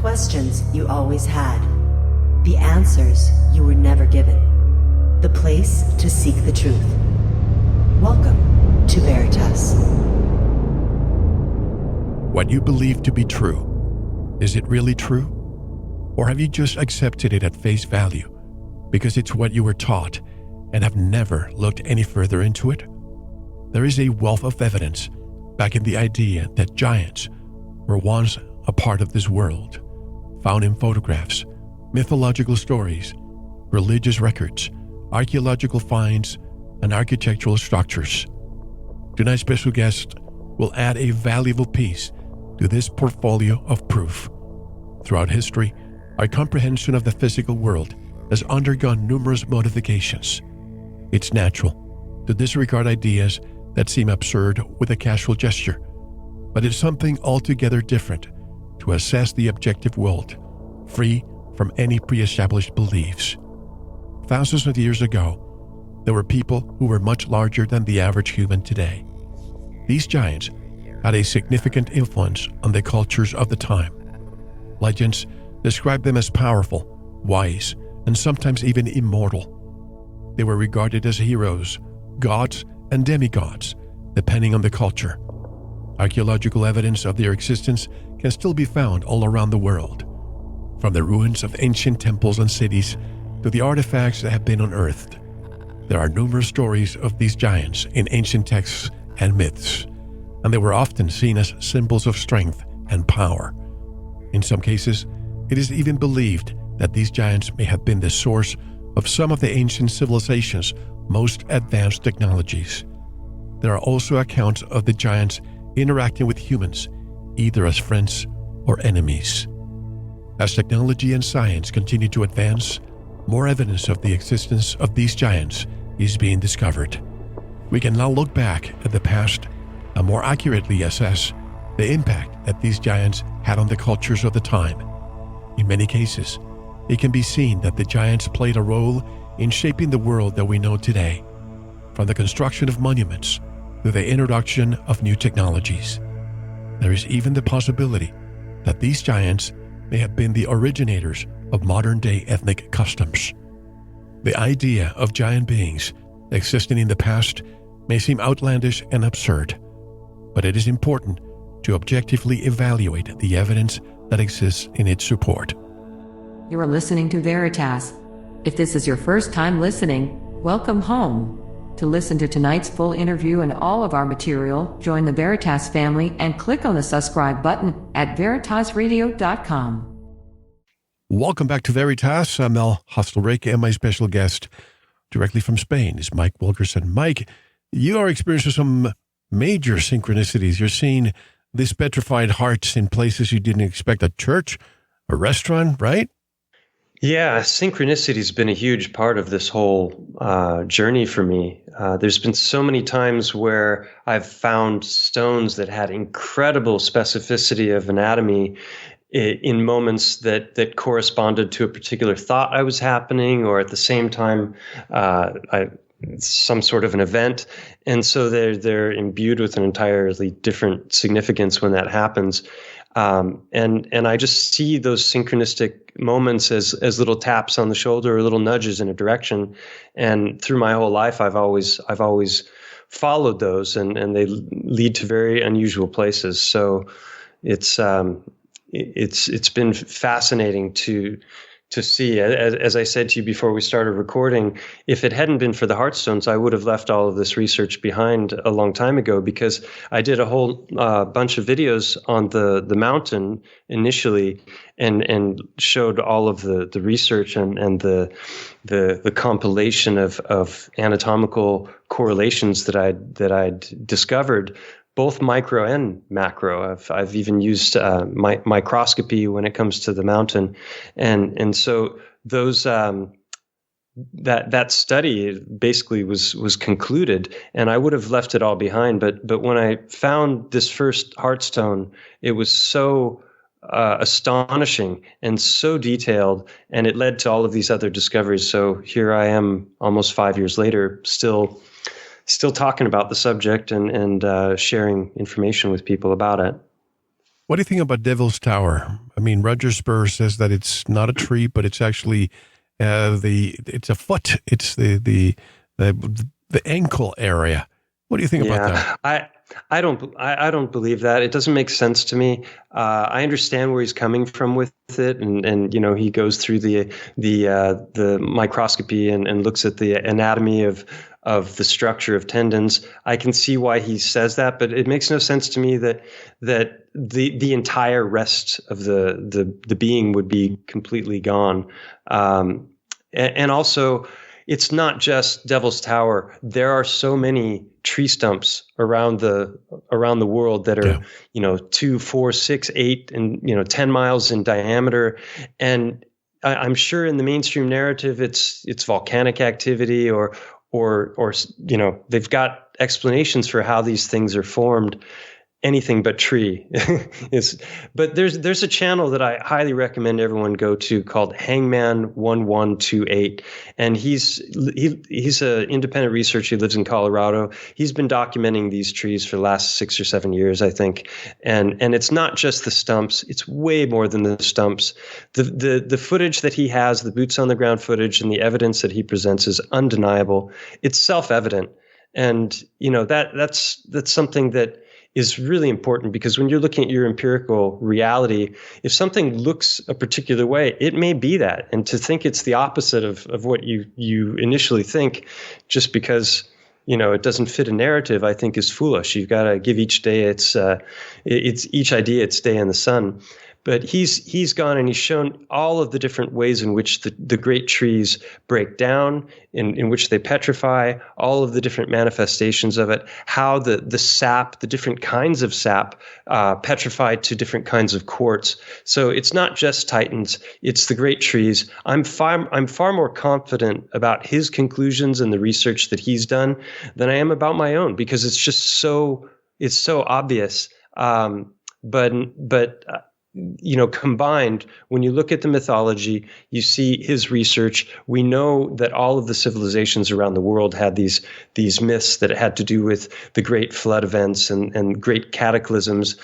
questions you always had. The answers you were never given. The place to seek the truth. Welcome to Veritas. What you believe to be true, is it really true? Or have you just accepted it at face value because it's what you were taught and have never looked any further into it? There is a wealth of evidence backing the idea that giants were once a part of this world, found in photographs, mythological stories, religious records, archaeological finds, and architectural structures. Tonight's special guest will add a valuable piece to this portfolio of proof. Throughout history, our comprehension of the physical world has undergone numerous modifications. It's natural to disregard ideas that seem absurd with a casual gesture, but it's something altogether different to assess the objective world, free from any pre-established beliefs. Thousands of years ago, there were people who were much larger than the average human today. These giants had a significant influence on the cultures of the time. Legends describe them as powerful, wise, and sometimes even immortal. They were regarded as heroes, gods, and demigods, depending on the culture. Archaeological evidence of their existence can still be found all around the world, from the ruins of ancient temples and cities to the artifacts that have been unearthed. There are numerous stories of these giants in ancient texts and myths, and they were often seen as symbols of strength and power. In some cases, it is even believed that these giants may have been the source of some of the ancient civilization's most advanced technologies. There are also accounts of the giants interacting with humans, either as friends or enemies. As technology and science continue to advance, more evidence of the existence of these giants is being discovered. We can now look back at the past and more accurately assess the impact that these giants had on the cultures of the time. In many cases, it can be seen that the giants played a role in shaping the world that we know today, from the construction of monuments to the introduction of new technologies. There is even the possibility that these giants may have been the originators of modern-day ethnic customs. The idea of giant beings existing in the past may seem outlandish and absurd, but it is important to objectively evaluate the evidence that exists in its support. You are listening to Veritas. If this is your first time listening, welcome home. To listen to tonight's full interview and all of our material, join the Veritas family and click on the subscribe button at veritasradio.com. Welcome back to Veritas. I'm Mel Hostalrich, and my special guest directly from Spain is Mike Wilkerson. Mike, you are experiencing some major synchronicities. You're seeing these petrified hearts in places you didn't expect, a church, a restaurant, right? Yeah, synchronicity has been a huge part of this whole journey for me. There's been so many times where I've found stones that had incredible specificity of anatomy in moments that corresponded to a particular thought I was happening, or at the same time, some sort of an event. And so they're imbued with an entirely different significance when that happens. And I just see those synchronistic moments as little taps on the shoulder or little nudges in a direction. And through my whole life, I've always followed those, and they lead to very unusual places. So it's been fascinating to see. As I said to you before we started recording, if it hadn't been for the Heartstones, I would have left all of this research behind a long time ago, because I did a whole bunch of videos on the mountain initially, and showed all of the research and the compilation of anatomical correlations that I'd discovered, both micro and macro. I've even used microscopy when it comes to the mountain, and so those that study basically was concluded, and I would have left it all behind. But when I found this first Heartstone, it was so astonishing and so detailed, and it led to all of these other discoveries. So here I am, almost 5 years later, still talking about the subject and sharing information with people about it. What do you think about Devil's Tower? mean, Roger Spur says that it's not a tree, but it's actually it's a foot. It's the ankle area. What do you think about that? I don't believe that. It doesn't make sense to me. I understand where he's coming from with it, and he goes through the microscopy and looks at the anatomy of the structure of tendons. I can see why he says that, but it makes no sense to me that the entire rest of the being would be completely gone. And also, it's not just Devil's Tower. There are so many tree stumps around the world that are 2, 4, 6, 8, and 10 miles in diameter. And I'm sure in the mainstream narrative, it's volcanic activity or they've got explanations for how these things are formed. Anything but tree but there's a channel that I highly recommend everyone go to called Hangman1128, and he's an independent researcher. He lives in Colorado. He's been documenting these trees for the last 6 or 7 years, I think, and it's not just the stumps. It's way more than the stumps. The footage that he has, the boots on the ground footage, and the evidence that he presents is undeniable. It's self-evident, and that's something that is really important, because when you're looking at your empirical reality, if something looks a particular way, it may be that. And to think it's the opposite of what you initially think, just because it doesn't fit a narrative, I think is foolish. You've got to give each day it's each idea its day in the sun. But he's gone and he's shown all of the different ways in which the great trees break down, in which they petrify, all of the different manifestations of it, how the sap, the different kinds of sap, petrify to different kinds of quartz. So it's not just titans, it's the great trees. I'm far more confident about his conclusions and the research that he's done than I am about my own, because it's just so obvious. Combined, when you look at the mythology, you see his research. We know that all of the civilizations around the world had these myths that had to do with the great flood events and great cataclysms.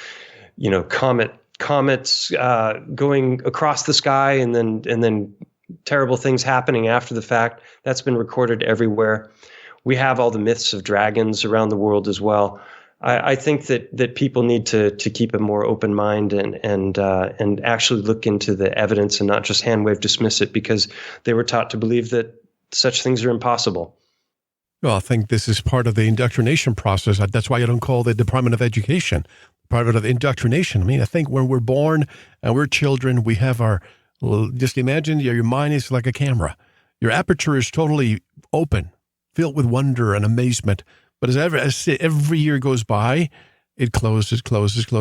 Comets going across the sky, and then terrible things happening after the fact. That's been recorded everywhere. We have all the myths of dragons around the world as well. I think that people need to keep a more open mind and actually look into the evidence and not just hand wave dismiss it because they were taught to believe that such things are impossible. Well, I think this is part of the indoctrination process. That's why I don't call the Department of Education part of the indoctrination. I mean, I think when we're born and we're children, we have just imagine your mind is like a camera. Your aperture is totally open, filled with wonder and amazement. But as every year goes by, it closes.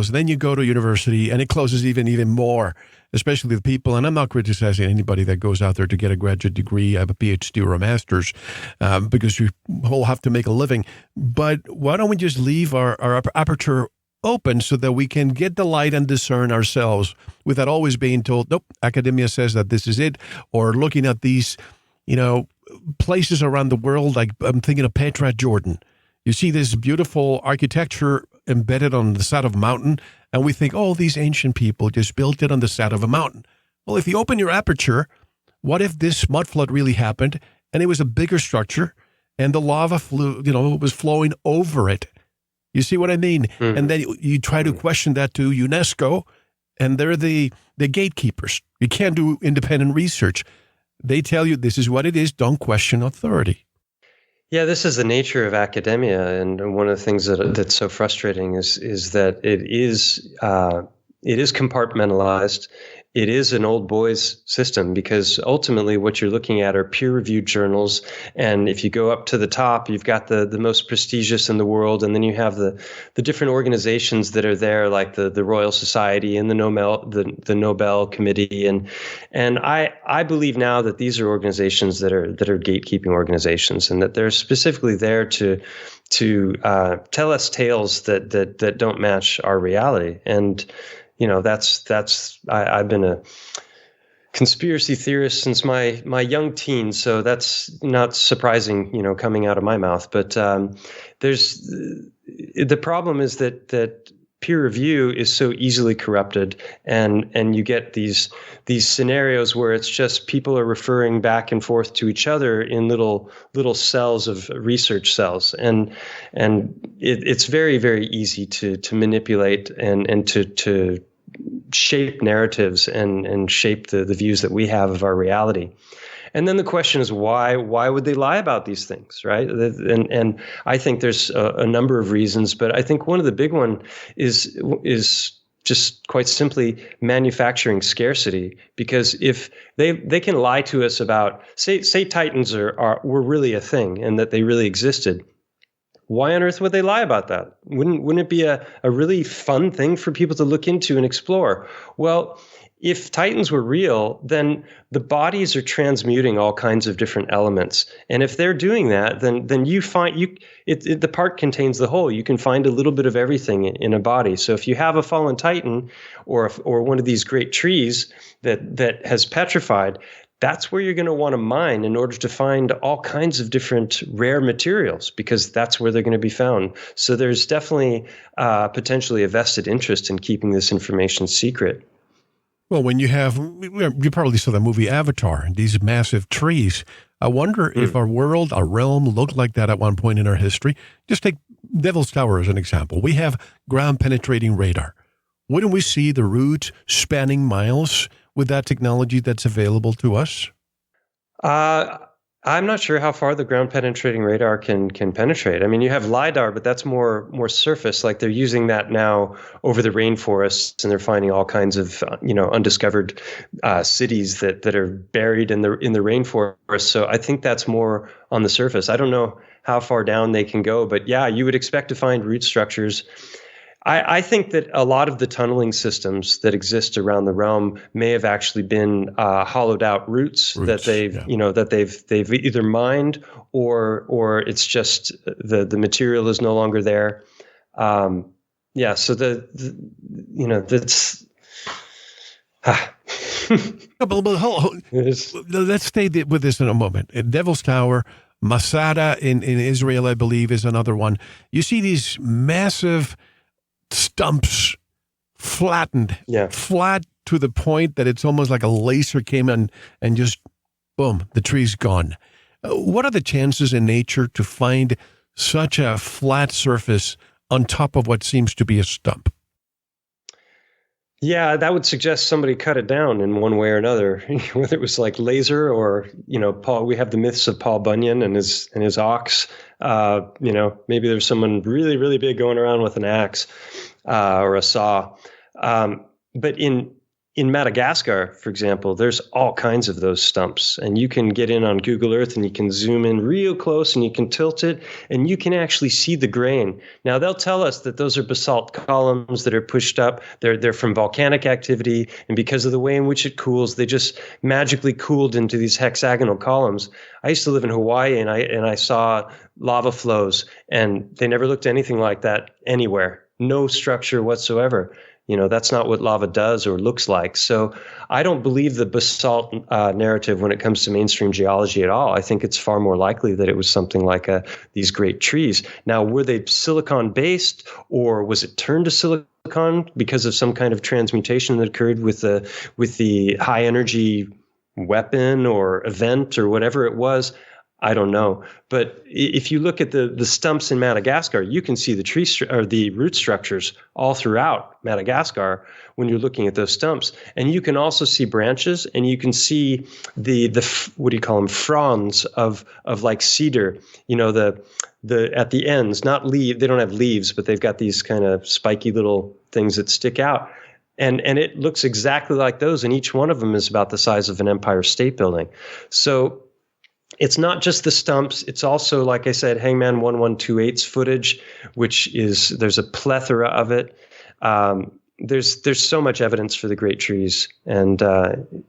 Then you go to university, and it closes even more, especially the people. And I'm not criticizing anybody that goes out there to get a graduate degree, have a PhD or a master's, because you all have to make a living. But why don't we just leave our aperture open so that we can get the light and discern ourselves without always being told, nope, academia says that this is it, or looking at these, places around the world. Like I'm thinking of Petra, Jordan. You see this beautiful architecture embedded on the side of a mountain, and we think, oh, these ancient people just built it on the side of a mountain. Well, if you open your aperture, what if this mud flood really happened, and it was a bigger structure, and the lava was flowing over it? You see what I mean? Mm-hmm. And then you try to question that to UNESCO, and they're the gatekeepers. You can't do independent research. They tell you this is what it is. Don't question authority. Yeah, this is the nature of academia, and one of the things that's so frustrating is that it is compartmentalized. It is an old boys system, because ultimately what you're looking at are peer-reviewed journals, and if you go up to the top, you've got the most prestigious in the world, and then you have the different organizations that are there, like the Royal Society and the Nobel Committee, and I believe now that these are organizations that are gatekeeping organizations, and that they're specifically there to tell us tales that don't match our reality. And I've been a conspiracy theorist since my young teens, so that's not surprising, coming out of my mouth. But the problem is that peer review is so easily corrupted, and you get these scenarios where it's just people are referring back and forth to each other in little cells of research cells, and it's very, very easy to manipulate and to shape narratives and shape the views that we have of our reality. And then the question is, why would they lie about these things, right? And I think there's a number of reasons, but I think one of the big one is just quite simply manufacturing scarcity. Because if they can lie to us about, say Titans were really a thing and that they really existed, why on earth would they lie about that? Wouldn't it be a really fun thing for people to look into and explore? Well, if Titans were real, then the bodies are transmuting all kinds of different elements. And if they're doing that, then you find the part contains the whole. You can find a little bit of everything in a body. So if you have a fallen Titan or one of these great trees that has petrified, that's where you're going to want to mine in order to find all kinds of different rare materials, because that's where they're going to be found. So there's definitely potentially a vested interest in keeping this information secret. Well, when you probably saw the movie Avatar, these massive trees. I wonder if our realm looked like that at one point in our history. Just take Devil's Tower as an example. We have ground-penetrating radar. Wouldn't we see the roots spanning miles with that technology that's available to us? I'm not sure how far the ground-penetrating radar can penetrate. I mean, you have LiDAR, but that's more surface. Like they're using that now over the rainforests, and they're finding all kinds of undiscovered cities that are buried in the rainforest. So I think that's more on the surface. I don't know how far down they can go, but yeah, you would expect to find root structures. I think that a lot of the tunneling systems that exist around the realm may have actually been hollowed out roots that they've either mined or it's just the material is no longer there. So that's. Let's stay with this in a moment. Devil's Tower, Masada in Israel, I believe, is another one. You see these massive stumps flattened, flat to the point that it's almost like a laser came in and just, boom, the tree's gone. What are the chances in nature to find such a flat surface on top of what seems to be a stump? Yeah, that would suggest somebody cut it down in one way or another, whether it was like laser or, Paul. We have the myths of Paul Bunyan and his ox. Maybe there's someone really, really big going around with an axe or a saw. But in Madagascar, for example, there's all kinds of those stumps, and you can get in on Google Earth and you can zoom in real close and you can tilt it and you can actually see the grain. Now they'll tell us that those are basalt columns that are pushed up. They're from volcanic activity, and because of the way in which it cools, they just magically cooled into these hexagonal columns. I used to live in Hawaii and I saw lava flows, and they never looked anything like that anywhere. No structure whatsoever. That's not what lava does or looks like. So I don't believe the basalt narrative when it comes to mainstream geology at all. I think it's far more likely that it was something like these great trees. Now, were they silicon-based, or was it turned to silicon because of some kind of transmutation that occurred with the high-energy weapon or event or whatever it was? I don't know. But if you look at the stumps in Madagascar, you can see the root structures all throughout Madagascar when you're looking at those stumps. And you can also see branches, and you can see the what do you call them, fronds of like cedar, the at the ends, not leaf. They don't have leaves, but they've got these kind of spiky little things that stick out. And it looks exactly like those, and each one of them is about the size of an Empire State Building. So it's not just the stumps. It's also, like I said, Hangman 1128's footage, which is, there's a plethora of it. There's so much evidence for the great trees, and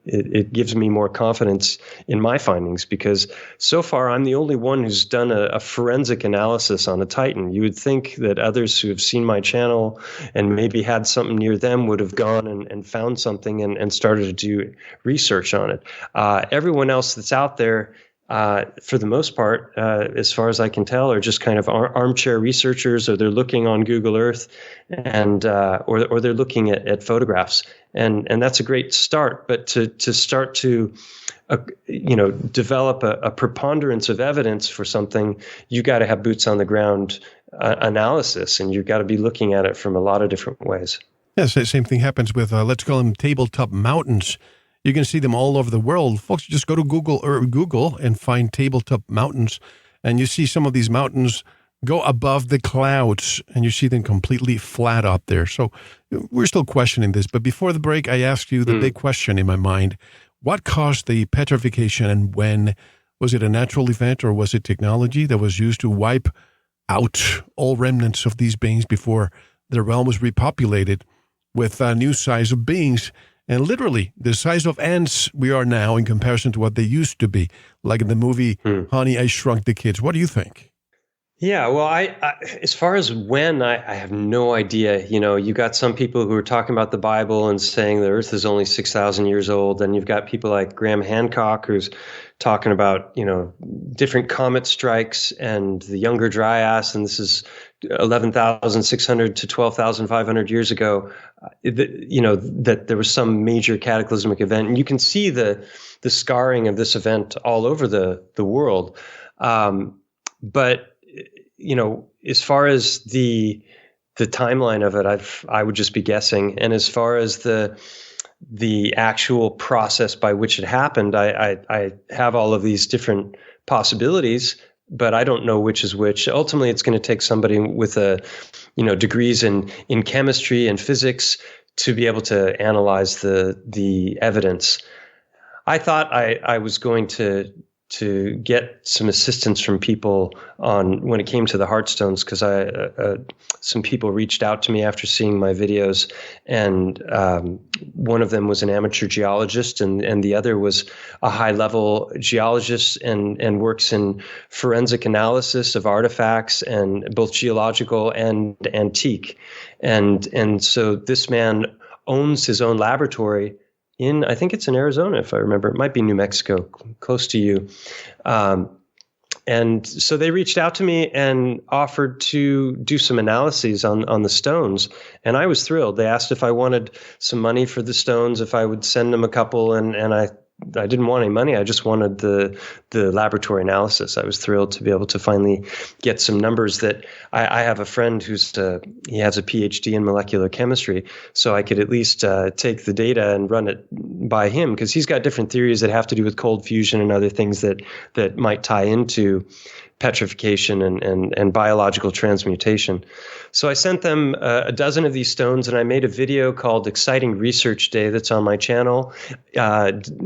it gives me more confidence in my findings, because so far I'm the only one who's done a forensic analysis on a Titan. You would think that others who have seen my channel and maybe had something near them would have gone and found something and started to do research on it. Everyone else that's out there for the most part, as far as I can tell, are just kind of armchair researchers, or they're looking on Google Earth, and or they're looking at photographs, and that's a great start. But to start to develop a preponderance of evidence for something, you got to have boots on the ground analysis, and you've got to be looking at it from a lot of different ways. Yes, the same thing happens with, let's call them tabletop mountains. You can see them all over the world. Folks, just go to Google and find tabletop mountains, and you see some of these mountains go above the clouds, and you see them completely flat up there. So we're still questioning this. But before the break, I asked you the big question in my mind. What caused the petrification, and when? Was it a natural event, or was it technology that was used to wipe out all remnants of these beings before their realm was repopulated with a new size of beings? And literally, the size of ants we are now in comparison to what they used to be, like in the movie Honey, I Shrunk the Kids. What do you think? Yeah, well, I as far as when, I have no idea. You got some people who are talking about the Bible and saying the Earth is only 6,000 years old, and you've got people like Graham Hancock who's talking about different comet strikes and the Younger Dryas, and this is 11,600 to 12,500 years ago. That there was some major cataclysmic event, and you can see the scarring of this event all over the world. But as far as the timeline of it, I would just be guessing. And as far as the actual process by which it happened, I have all of these different possibilities, but I don't know which is which. Ultimately, it's going to take somebody with degrees in chemistry and physics to be able to analyze the evidence. I thought I was going to get some assistance from people when it came to the Heartstones, because some people reached out to me after seeing my videos, and one of them was an amateur geologist, and the other was a high-level geologist and works in forensic analysis of artifacts, and both geological and antique, and so this man owns his own laboratory I think it's in Arizona, if I remember. It might be New Mexico, close to you. And so they reached out to me and offered to do some analyses on the stones. And I was thrilled. They asked if I wanted some money for the stones, if I would send them a couple. And I didn't want any money. I just wanted the laboratory analysis. I was thrilled to be able to finally get some numbers that I have a friend he has a PhD in molecular chemistry, so I could at least take the data and run it by him, because he's got different theories that have to do with cold fusion and other things that might tie into petrification and biological transmutation. So I sent them a dozen of these stones, and I made a video called Exciting Research Day that's on my channel,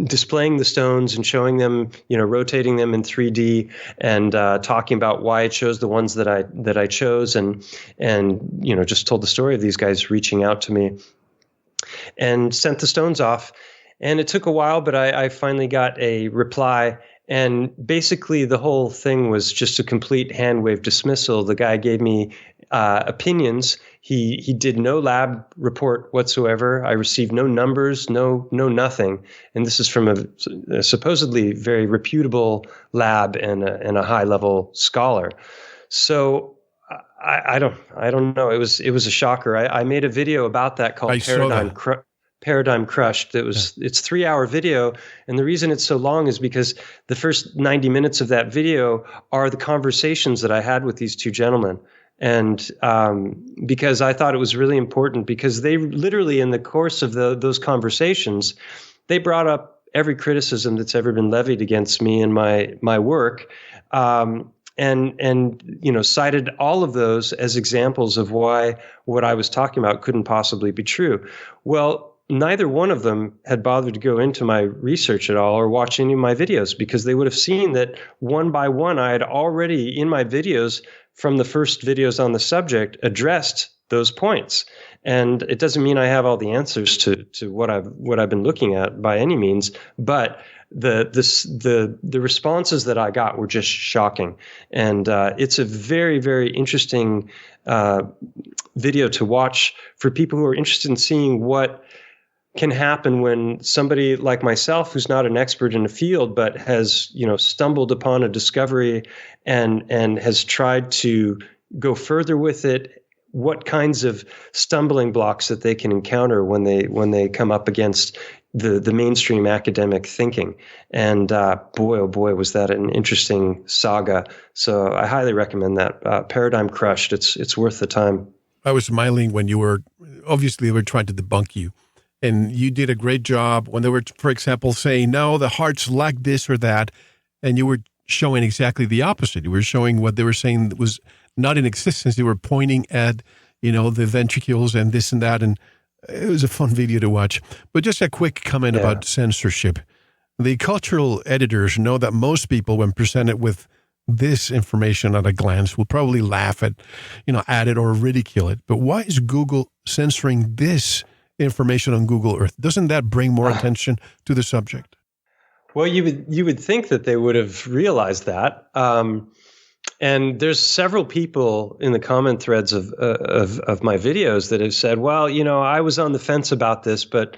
displaying the stones and showing them, rotating them in 3D, and talking about why I chose the ones that I chose, and just told the story of these guys reaching out to me, and sent the stones off. And it took a while, but I finally got a reply. And basically, the whole thing was just a complete hand wave dismissal. The guy gave me opinions. He did no lab report whatsoever. I received no numbers, no nothing. And this is from a supposedly very reputable lab and a high level scholar. So I don't know. It was a shocker. I made a video about that called Paradigm Crushed. It's 3-hour video, and the reason it's so long is because the first 90 minutes of that video are the conversations that I had with these two gentlemen, and because I thought it was really important, because they literally, in the course of those conversations, they brought up every criticism that's ever been levied against me and my work, and cited all of those as examples of why what I was talking about couldn't possibly be true. Well, neither one of them had bothered to go into my research at all or watch any of my videos, because they would have seen that one by one I had already, in my videos from the first videos on the subject, addressed those points. And it doesn't mean I have all the answers to what I've been looking at by any means, but the responses that I got were just shocking. And it's a very, very interesting video to watch for people who are interested in seeing what can happen when somebody like myself, who's not an expert in a field, but has, stumbled upon a discovery and has tried to go further with it, what kinds of stumbling blocks that they can encounter when they come up against the mainstream academic thinking. And boy, oh boy, was that an interesting saga. So I highly recommend that. Paradigm Crushed. It's worth the time. I was smiling when they were trying to debunk you. And you did a great job when they were, for example, saying, no, the heart's like this or that. And you were showing exactly the opposite. You were showing what they were saying was not in existence. They were pointing at, the ventricles and this and that. And it was a fun video to watch. But just a quick comment about censorship. The cultural editors know that most people, when presented with this information at a glance, will probably laugh at it or ridicule it. But why is Google censoring this information on Google Earth? Doesn't that bring more attention to the subject? Well, you would think that they would have realized that. And there's several people in the comment threads of my videos that have said, well, I was on the fence about this, but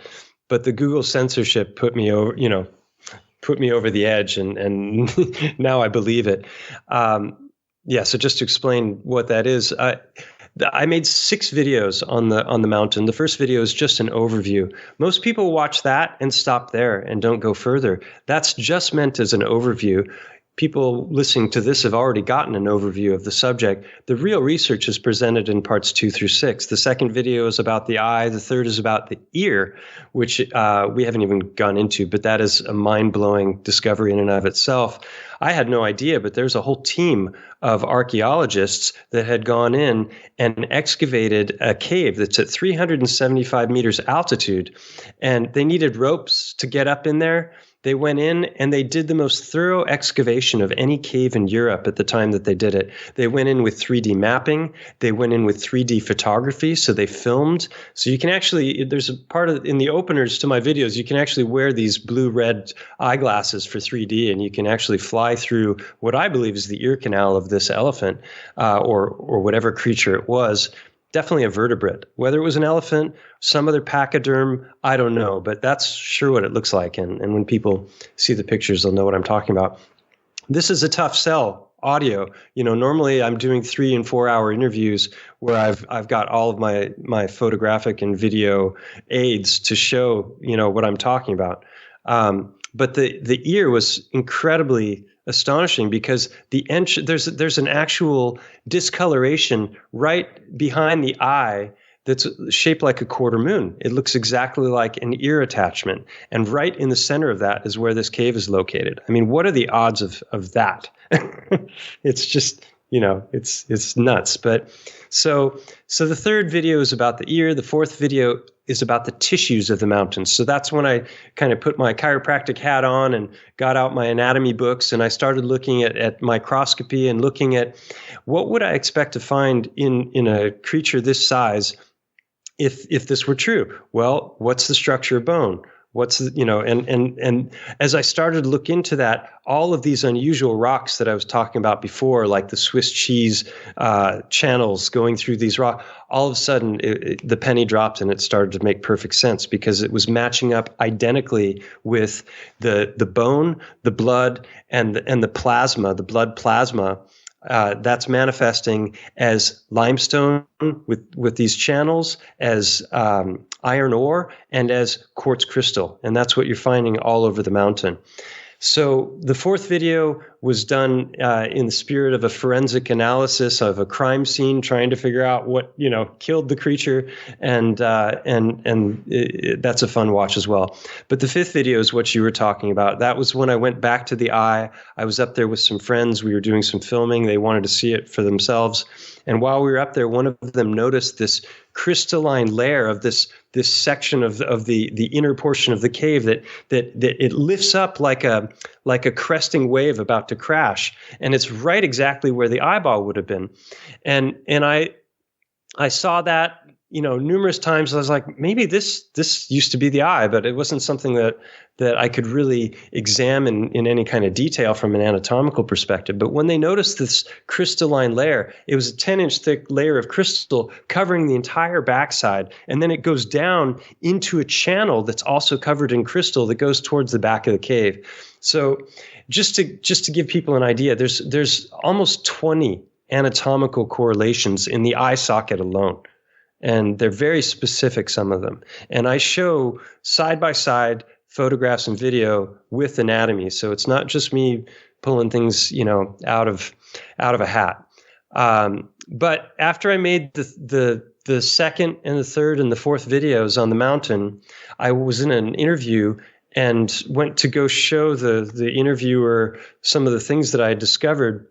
the Google censorship put me over the edge, and now I believe it. So just to explain what that is, I made 6 videos on the mountain. The first video is just an overview. Most people watch that and stop there and don't go further. That's just meant as an overview. People listening to this have already gotten an overview of the subject. The real research is presented in parts 2 through 6. The second video is about the eye. The third is about the ear, which we haven't even gone into, but that is a mind-blowing discovery in and of itself. I had no idea, but there's a whole team of archaeologists that had gone in and excavated a cave that's at 375 meters altitude, and they needed ropes to get up in there. They went in and they did the most thorough excavation of any cave in Europe at the time that they did it. They went in with 3D mapping. They went in with 3D photography. So they filmed. So you can actually, there's a part in the openers to my videos, you can actually wear these blue-red eyeglasses for 3D, and you can actually fly through what I believe is the ear canal of this elephant or whatever creature it was. Definitely a vertebrate. Whether it was an elephant, some other pachyderm, I don't know, but that's sure what it looks like. And when people see the pictures, they'll know what I'm talking about. This is a tough sell, audio. Normally I'm doing 3 and 4 hour interviews where I've got all of my photographic and video aids to show, what I'm talking about. But the ear was incredibly astonishing because there's an actual discoloration right behind the eye that's shaped like a quarter moon. It looks exactly like an ear attachment. And right in the center of that is where this cave is located. I mean, what are the odds of that? It's just, it's nuts. But so the third video is about the ear. The fourth video is about the tissues of the mountains. So that's when I kind of put my chiropractic hat on and got out my anatomy books, and I started looking at microscopy and looking at what would I expect to find in a creature this size if this were true. Well, what's the structure of bone? What's and as I started to look into that, all of these unusual rocks that I was talking about before, like the Swiss cheese channels going through these rocks, all of a sudden the penny dropped and it started to make perfect sense because it was matching up identically with the bone, the blood, and the plasma, the blood plasma. That's manifesting as limestone with these channels, as iron ore, and as quartz crystal. And that's what you're finding all over the mountain. So the fourth video was done in the spirit of a forensic analysis of a crime scene, trying to figure out what killed the creature, and that's a fun watch as well. But the fifth video is what you were talking about. That was when I went back to the eye. I was up there with some friends. We were doing some filming. They wanted to see it for themselves. And while we were up there, one of them noticed this crystalline layer of this section of the inner portion of the cave that it lifts up like a cresting wave about to crash, and it's right exactly where the eyeball would have been. And I saw that, numerous times I was like, maybe this used to be the eye, but it wasn't something that I could really examine in any kind of detail from an anatomical perspective. But when they noticed this crystalline layer, it was a 10-inch thick layer of crystal covering the entire backside, and then it goes down into a channel that's also covered in crystal that goes towards the back of the cave. So just to give people an idea, there's almost 20 anatomical correlations in the eye socket alone. And they're very specific, some of them. And I show side-by-side photographs and video with anatomy. So it's not just me pulling things, out of a hat. But after I made the second and the third and the fourth videos on the mountain, I was in an interview and went to go show the interviewer some of the things that I had discovered.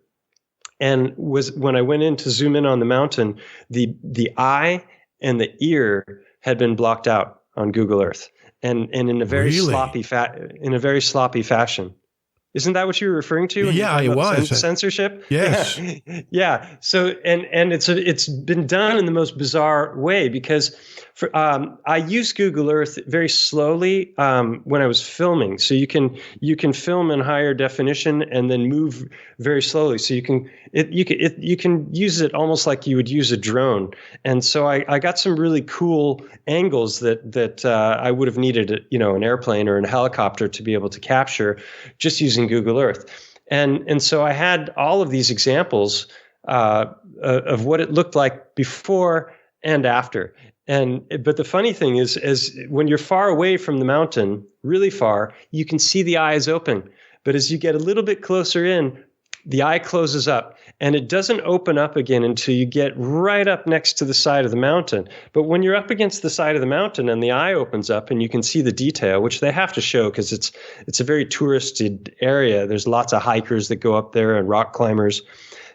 And when I went in to zoom in on the mountain, the eye and the ear had been blocked out on Google Earth, and in a very sloppy fashion. Isn't that what you were referring to? Yeah, it was censorship. Yes. Yeah. So and it's been done in the most bizarre way, because I use Google Earth very slowly when I was filming. So you can film in higher definition and then move very slowly. So you can use it almost like you would use a drone. And so I got some really cool angles that I would have needed an airplane or a helicopter to be able to capture just using Google Earth. And so I had all of these examples of what it looked like before and after. But the funny thing is when you're far away from the mountain, really far, you can see the eyes open. But as you get a little bit closer in, the eye closes up, and it doesn't open up again until you get right up next to the side of the mountain. But when you're up against the side of the mountain and the eye opens up and you can see the detail, which they have to show because it's a very touristed area. There's lots of hikers that go up there and rock climbers.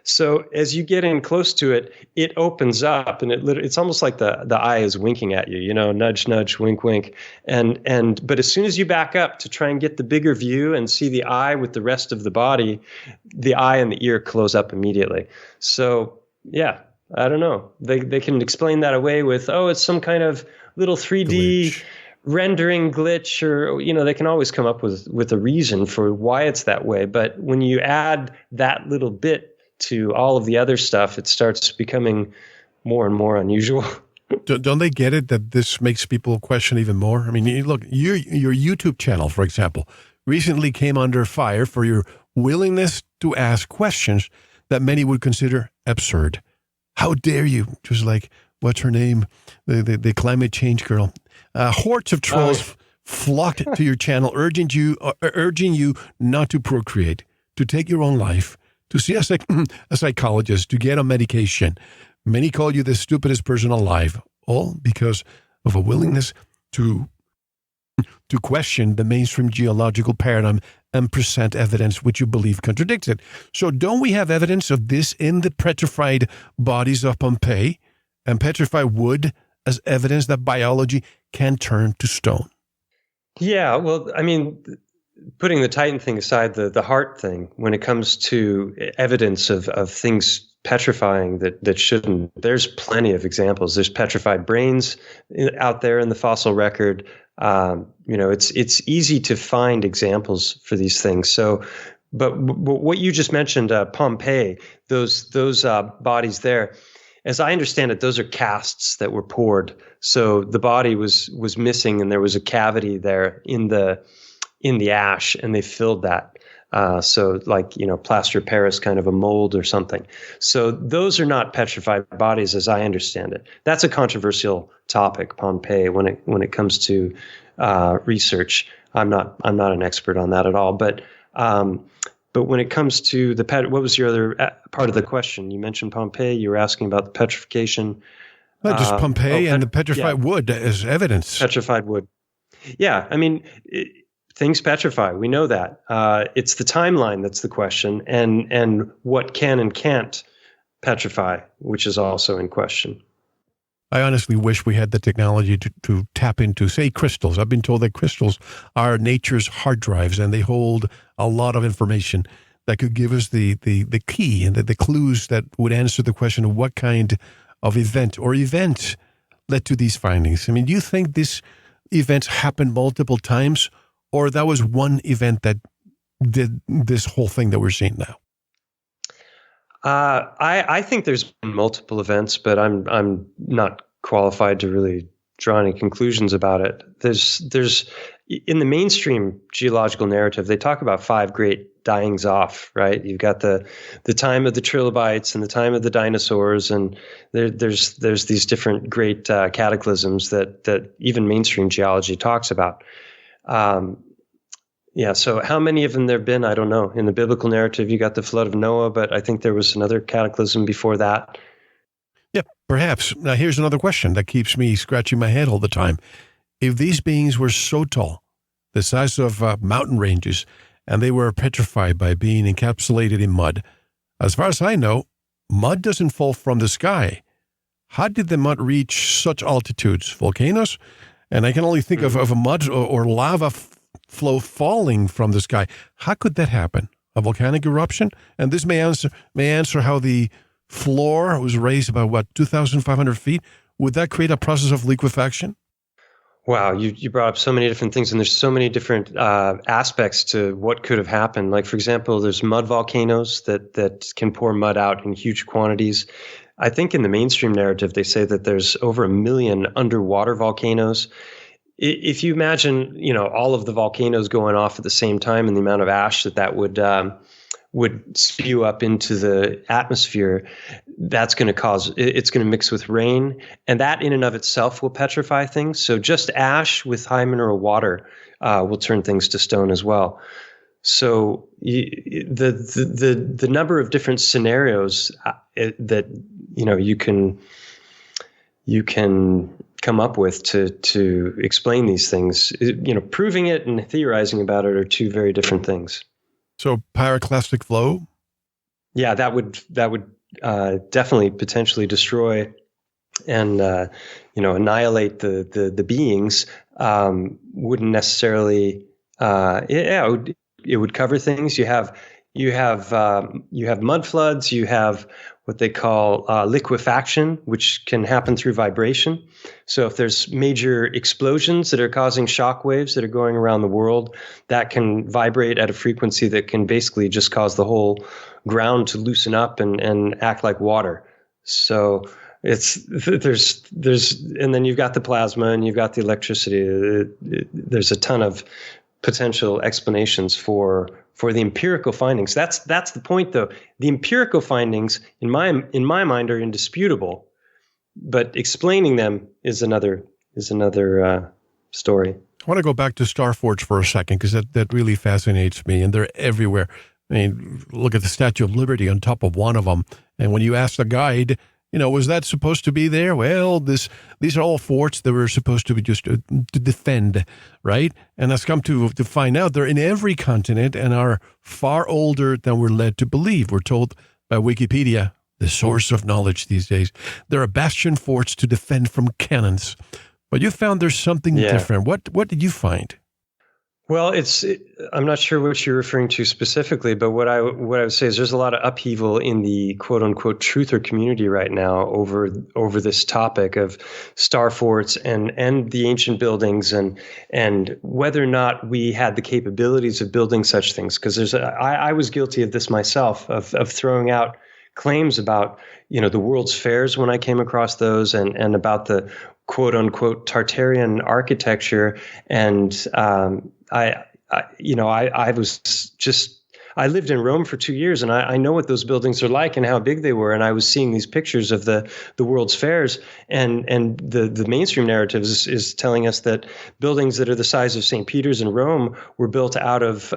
So as you get in close to it, it opens up, and it's almost like the eye is winking at you, nudge, nudge, wink, wink. But as soon as you back up to try and get the bigger view and see the eye with the rest of the body, the eye and the ear close up immediately. So yeah, I don't know. They can explain that away with, it's some kind of little 3D glitch. Rendering glitch, or they can always come up with a reason for why it's that way. But when you add that little bit to all of the other stuff, it starts becoming more and more unusual. Don't they get it that this makes people question even more? I mean, look, your YouTube channel, for example, recently came under fire for your willingness to ask questions that many would consider absurd. How dare you? Just like, what's her name? The climate change girl. Hordes of trolls flocked to your channel, urging you not to procreate, to take your own life, to see a psychologist, to get on medication. Many call you the stupidest person alive, all because of a willingness to question the mainstream geological paradigm and present evidence which you believe contradicts it. So don't we have evidence of this in the petrified bodies of Pompeii and petrified wood as evidence that biology can turn to stone? Yeah, well, I mean, putting the Titan thing aside, the heart thing, when it comes to evidence of things petrifying that shouldn't, there's plenty of examples. There's petrified brains out there in the fossil record. It's easy to find examples for these things. So, but what you just mentioned, Pompeii, those bodies there, as I understand it, those are casts that were poured. So the body was missing, and there was a cavity there in the ash, and they filled that. So like, plaster of Paris, kind of a mold or something. So those are not petrified bodies as I understand it. That's a controversial topic, Pompeii, when it comes to research. I'm not an expert on that at all, but when it comes to what was your other part of the question? You mentioned Pompeii, you were asking about the petrification. Not just Pompeii and the petrified wood as evidence. Petrified wood. Yeah. I mean, things petrify. We know that. It's the timeline that's the question, and what can and can't petrify, which is also in question. I honestly wish we had the technology to tap into, say, crystals. I've been told that crystals are nature's hard drives, and they hold a lot of information that could give us the key and the clues that would answer the question of what kind of event or events led to these findings? I mean, do you think these events happened multiple times, or that was one event that did this whole thing that we're seeing now? I think there's been multiple events, but I'm not qualified to really draw any conclusions about it. There's in the mainstream geological narrative, they talk about 5 great dyings off, right? You've got the time of the trilobites and the time of the dinosaurs, and there's these different great cataclysms that even mainstream geology talks about. Yeah, so how many of them there have been, I don't know. In the biblical narrative, you got the flood of Noah, but I think there was another cataclysm before that. Yeah, perhaps. Now, here's another question that keeps me scratching my head all the time. If these beings were so tall, the size of mountain ranges, and they were petrified by being encapsulated in mud, as far as I know, mud doesn't fall from the sky. How did the mud reach such altitudes? Volcanoes? And I can only think of a mud or lava flow falling from the sky. How could that happen? A volcanic eruption? And this may answer how the floor was raised about, 2,500 feet? Would that create a process of liquefaction? Wow, you brought up so many different things, and there's so many different aspects to what could have happened. Like, for example, there's mud volcanoes that can pour mud out in huge quantities. I think in the mainstream narrative, they say that there's over 1 million underwater volcanoes. If you imagine, all of the volcanoes going off at the same time and the amount of ash that would spew up into the atmosphere, that's going to it's going to mix with rain, and that in and of itself will petrify things. So just ash with high mineral water will turn things to stone as well. So the number of different scenarios that you can come up with to explain these things, proving it and theorizing about it are two very different things. So pyroclastic flow? Yeah, that would definitely potentially destroy and annihilate the beings. Wouldn't necessarily. It would cover things. You have mud floods. You have what they call liquefaction, which can happen through vibration. So if there's major explosions that are causing shock waves that are going around the world, that can vibrate at a frequency that can basically just cause the whole ground to loosen up and act like water. So there's and then you've got the plasma and you've got the electricity. There's a ton of potential explanations for the empirical findings. That's the point, though. The empirical findings, in my mind, are indisputable, but explaining them is another story. I want to go back to Starforge for a second, because that really fascinates me, and they're everywhere. I mean, look at the Statue of Liberty on top of one of them, and when you ask the guide, was that supposed to be there? Well, these are all forts that were supposed to be just to defend, right? And has come to find out they're in every continent and are far older than we're led to believe. We're told by Wikipedia, the source of knowledge these days, there are bastion forts to defend from cannons. But you found there's something different. What did you find? Well, I'm not sure what you're referring to specifically, but what I would say is there's a lot of upheaval in the quote unquote truther community right now over this topic of star forts and the ancient buildings and whether or not we had the capabilities of building such things. Because I was guilty of this myself, of throwing out claims about the World's Fairs when I came across those and about the quote unquote Tartarian architecture. And I lived in Rome for 2 years, and I know what those buildings are like and how big they were. And I was seeing these pictures of the World's Fairs, and the mainstream narrative is telling us that buildings that are the size of St. Peter's in Rome were built out of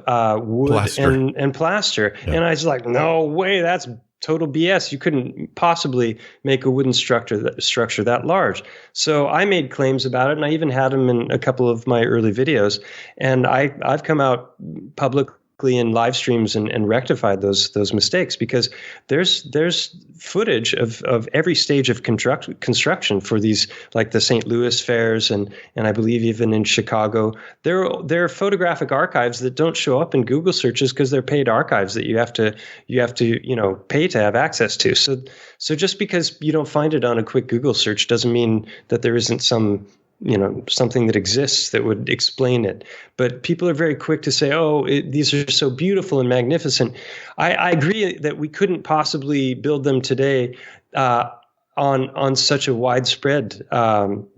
wood and plaster. Yeah. And I was like, no way, that's total BS. You couldn't possibly make a wooden structure that large. So I made claims about it, and I even had them in a couple of my early videos. And I've come out publicly quickly in live streams and rectified those mistakes, because there's footage of every stage of construction for these, like the St. Louis fairs and I believe even in Chicago. There are photographic archives that don't show up in Google searches because they're paid archives that you have to pay to have access to. So just because you don't find it on a quick Google search doesn't mean that there isn't something that exists that would explain it. But people are very quick to say, these are so beautiful and magnificent. I agree that we couldn't possibly build them today on such a widespread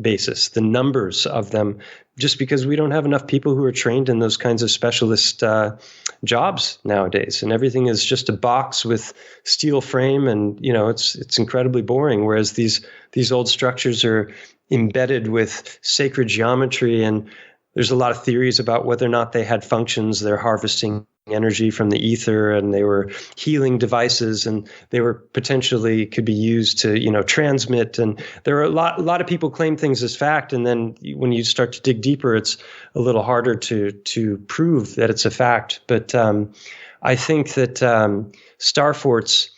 basis, the numbers of them, just because we don't have enough people who are trained in those kinds of specialist jobs nowadays. And everything is just a box with steel frame, and it's incredibly boring. Whereas these old structures are embedded with sacred geometry, and there's a lot of theories about whether or not they had functions. They're harvesting energy from the ether, and they were healing devices, and they were potentially could be used to transmit. And there are a lot of people claim things as fact, and then when you start to dig deeper, it's a little harder to prove that it's a fact. But I think that star forts,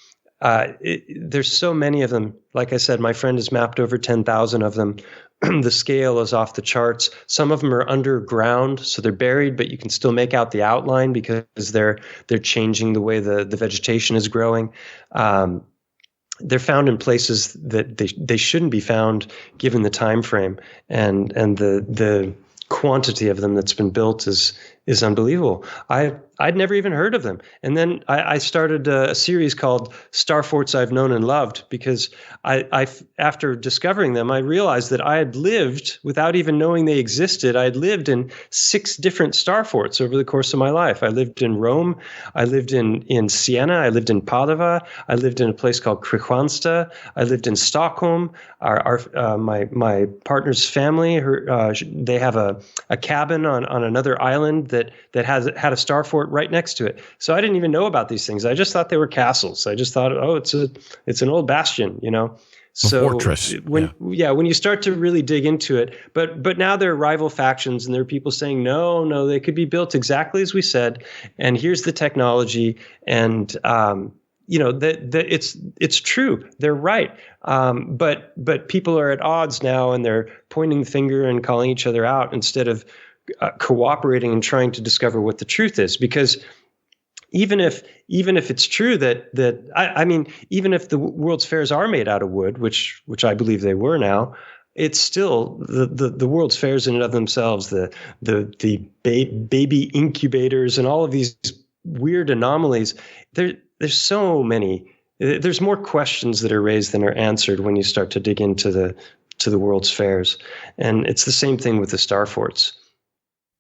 there's so many of them. Like I said, my friend has mapped over 10,000 of them. The scale is off the charts. Some of them are underground, so they're buried, but you can still make out the outline because they're changing the way the vegetation is growing. They're found in places that they shouldn't be found given the time frame, and the quantity of them that's been built is unbelievable. I'd never even heard of them. And then I started a series called Star Forts I've Known and Loved, because I after discovering them, I realized that I had lived, without even knowing they existed, I had lived in 6 different star forts over the course of my life. I lived in Rome. I lived in Siena. I lived in Padova. I lived in a place called Kristianstad. I lived in Stockholm. My partner's family, they have a cabin on another island that had a star fort right next to it. So I didn't even know about these things. I just thought they were castles. I just thought, it's an old bastion, So a fortress. When you start to really dig into it, but now there are rival factions, and there are people saying, no, they could be built exactly as we said, and here's the technology, and it's true. They're right. But people are at odds now, and they're pointing the finger and calling each other out instead of cooperating and trying to discover what the truth is. Because even if it's true that even if the World's Fairs are made out of wood, which I believe they were now, it's still the World's Fairs in and of themselves, the baby incubators and all of these weird anomalies. There's so many. There's more questions that are raised than are answered when you start to dig into the World's Fairs, and it's the same thing with the star forts.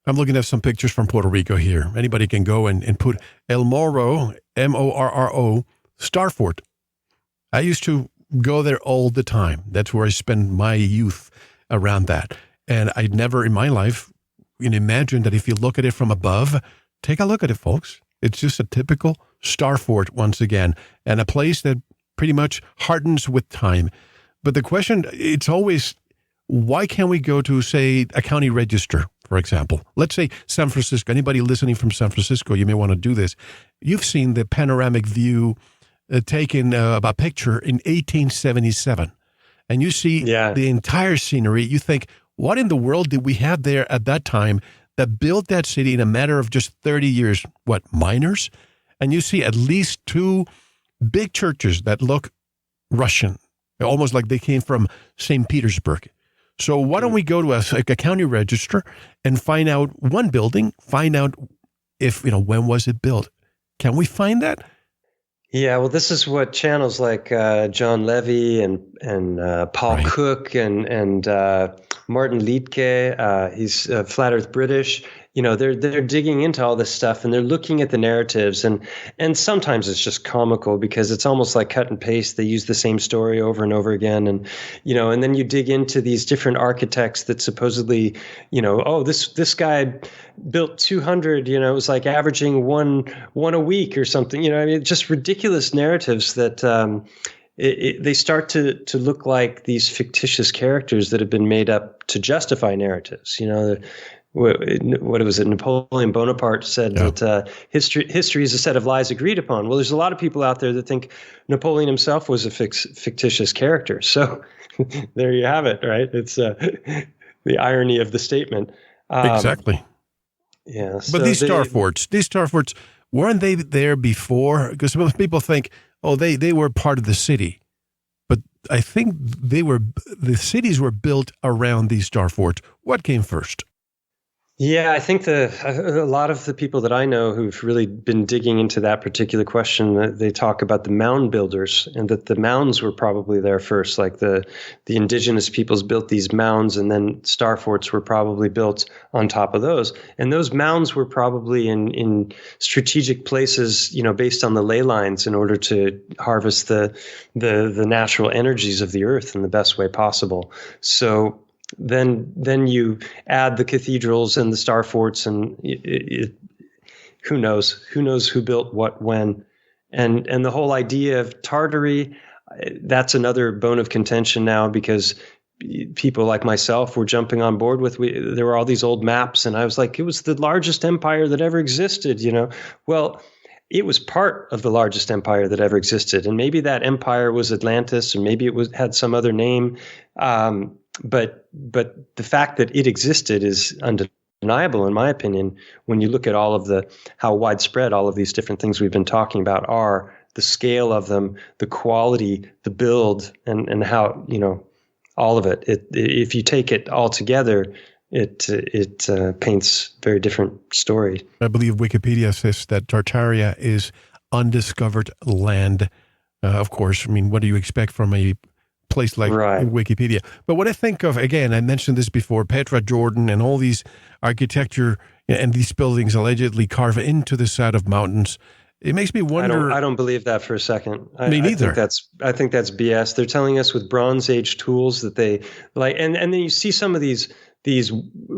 I'm looking at some pictures from Puerto Rico here. Anybody can go and put El Morro, Morro, Star Fort. I used to go there all the time. That's where I spent my youth, around that. And I'd never in my life imagined that if you look at it from above, take a look at it, folks. It's just a typical star fort once again, and a place that pretty much hardens with time. But the question, it's always, why can't we go to, say, a county register, for example? Let's say San Francisco. Anybody listening from San Francisco, you may want to do this. You've seen the panoramic view taken a picture in 1877, and you see the entire scenery. You think, what in the world did we have there at that time that built that city in a matter of just 30 years? What, miners? And you see at least 2 big churches that look Russian, almost like they came from St. Petersburg. So why don't we go to a county register and find out one building, find out if, when was it built? Can we find that? Yeah, well, this is what channels like John Levy and Paul Cook and Martin Liedtke, he's Flat Earth British. They're digging into all this stuff, and they're looking at the narratives, and sometimes it's just comical because it's almost like cut and paste. They use the same story over and over again, and then you dig into these different architects that supposedly, this guy built 200. It was like averaging one a week or something. Just ridiculous narratives that. They start to look like these fictitious characters that have been made up to justify narratives. what was it? Napoleon Bonaparte said that history is a set of lies agreed upon. Well, there's a lot of people out there that think Napoleon himself was a fictitious character. So there you have it, right? It's the irony of the statement. Exactly. Yeah. But these star forts, weren't they there before? Because most people think, oh, they were part of the city. But I think the cities were built around these star forts. What came first? Yeah, I think a lot of the people that I know who've really been digging into that particular question, they talk about the mound builders, and that the mounds were probably there first. Like the indigenous peoples built these mounds, and then star forts were probably built on top of those. And those mounds were probably in strategic places, based on the ley lines, in order to harvest the natural energies of the earth in the best way possible. So then you add the cathedrals and the star forts, and who knows who built what when, and the whole idea of tartery, that's another bone of contention now, because people like myself were jumping on board with. There were all these old maps, and I was like, it was the largest empire that ever existed. Well, it was part of the largest empire that ever existed, and maybe that empire was Atlantis, or maybe it had some other name. But the fact that it existed is undeniable, in my opinion, when you look at how widespread all of these different things we've been talking about are, the scale of them, the quality, the build, and how, all of it. If you take it all together, it paints a very different story. I believe Wikipedia says that Tartaria is undiscovered land. Of course, I mean, what do you expect from a place like Wikipedia? But what I think of, again, I mentioned this before, Petra Jordan and all these architecture and these buildings allegedly carved into the side of mountains, it makes me wonder. I don't believe that for a second. Me neither. I think that's BS. They're telling us with Bronze Age tools that they like, and then you see some of these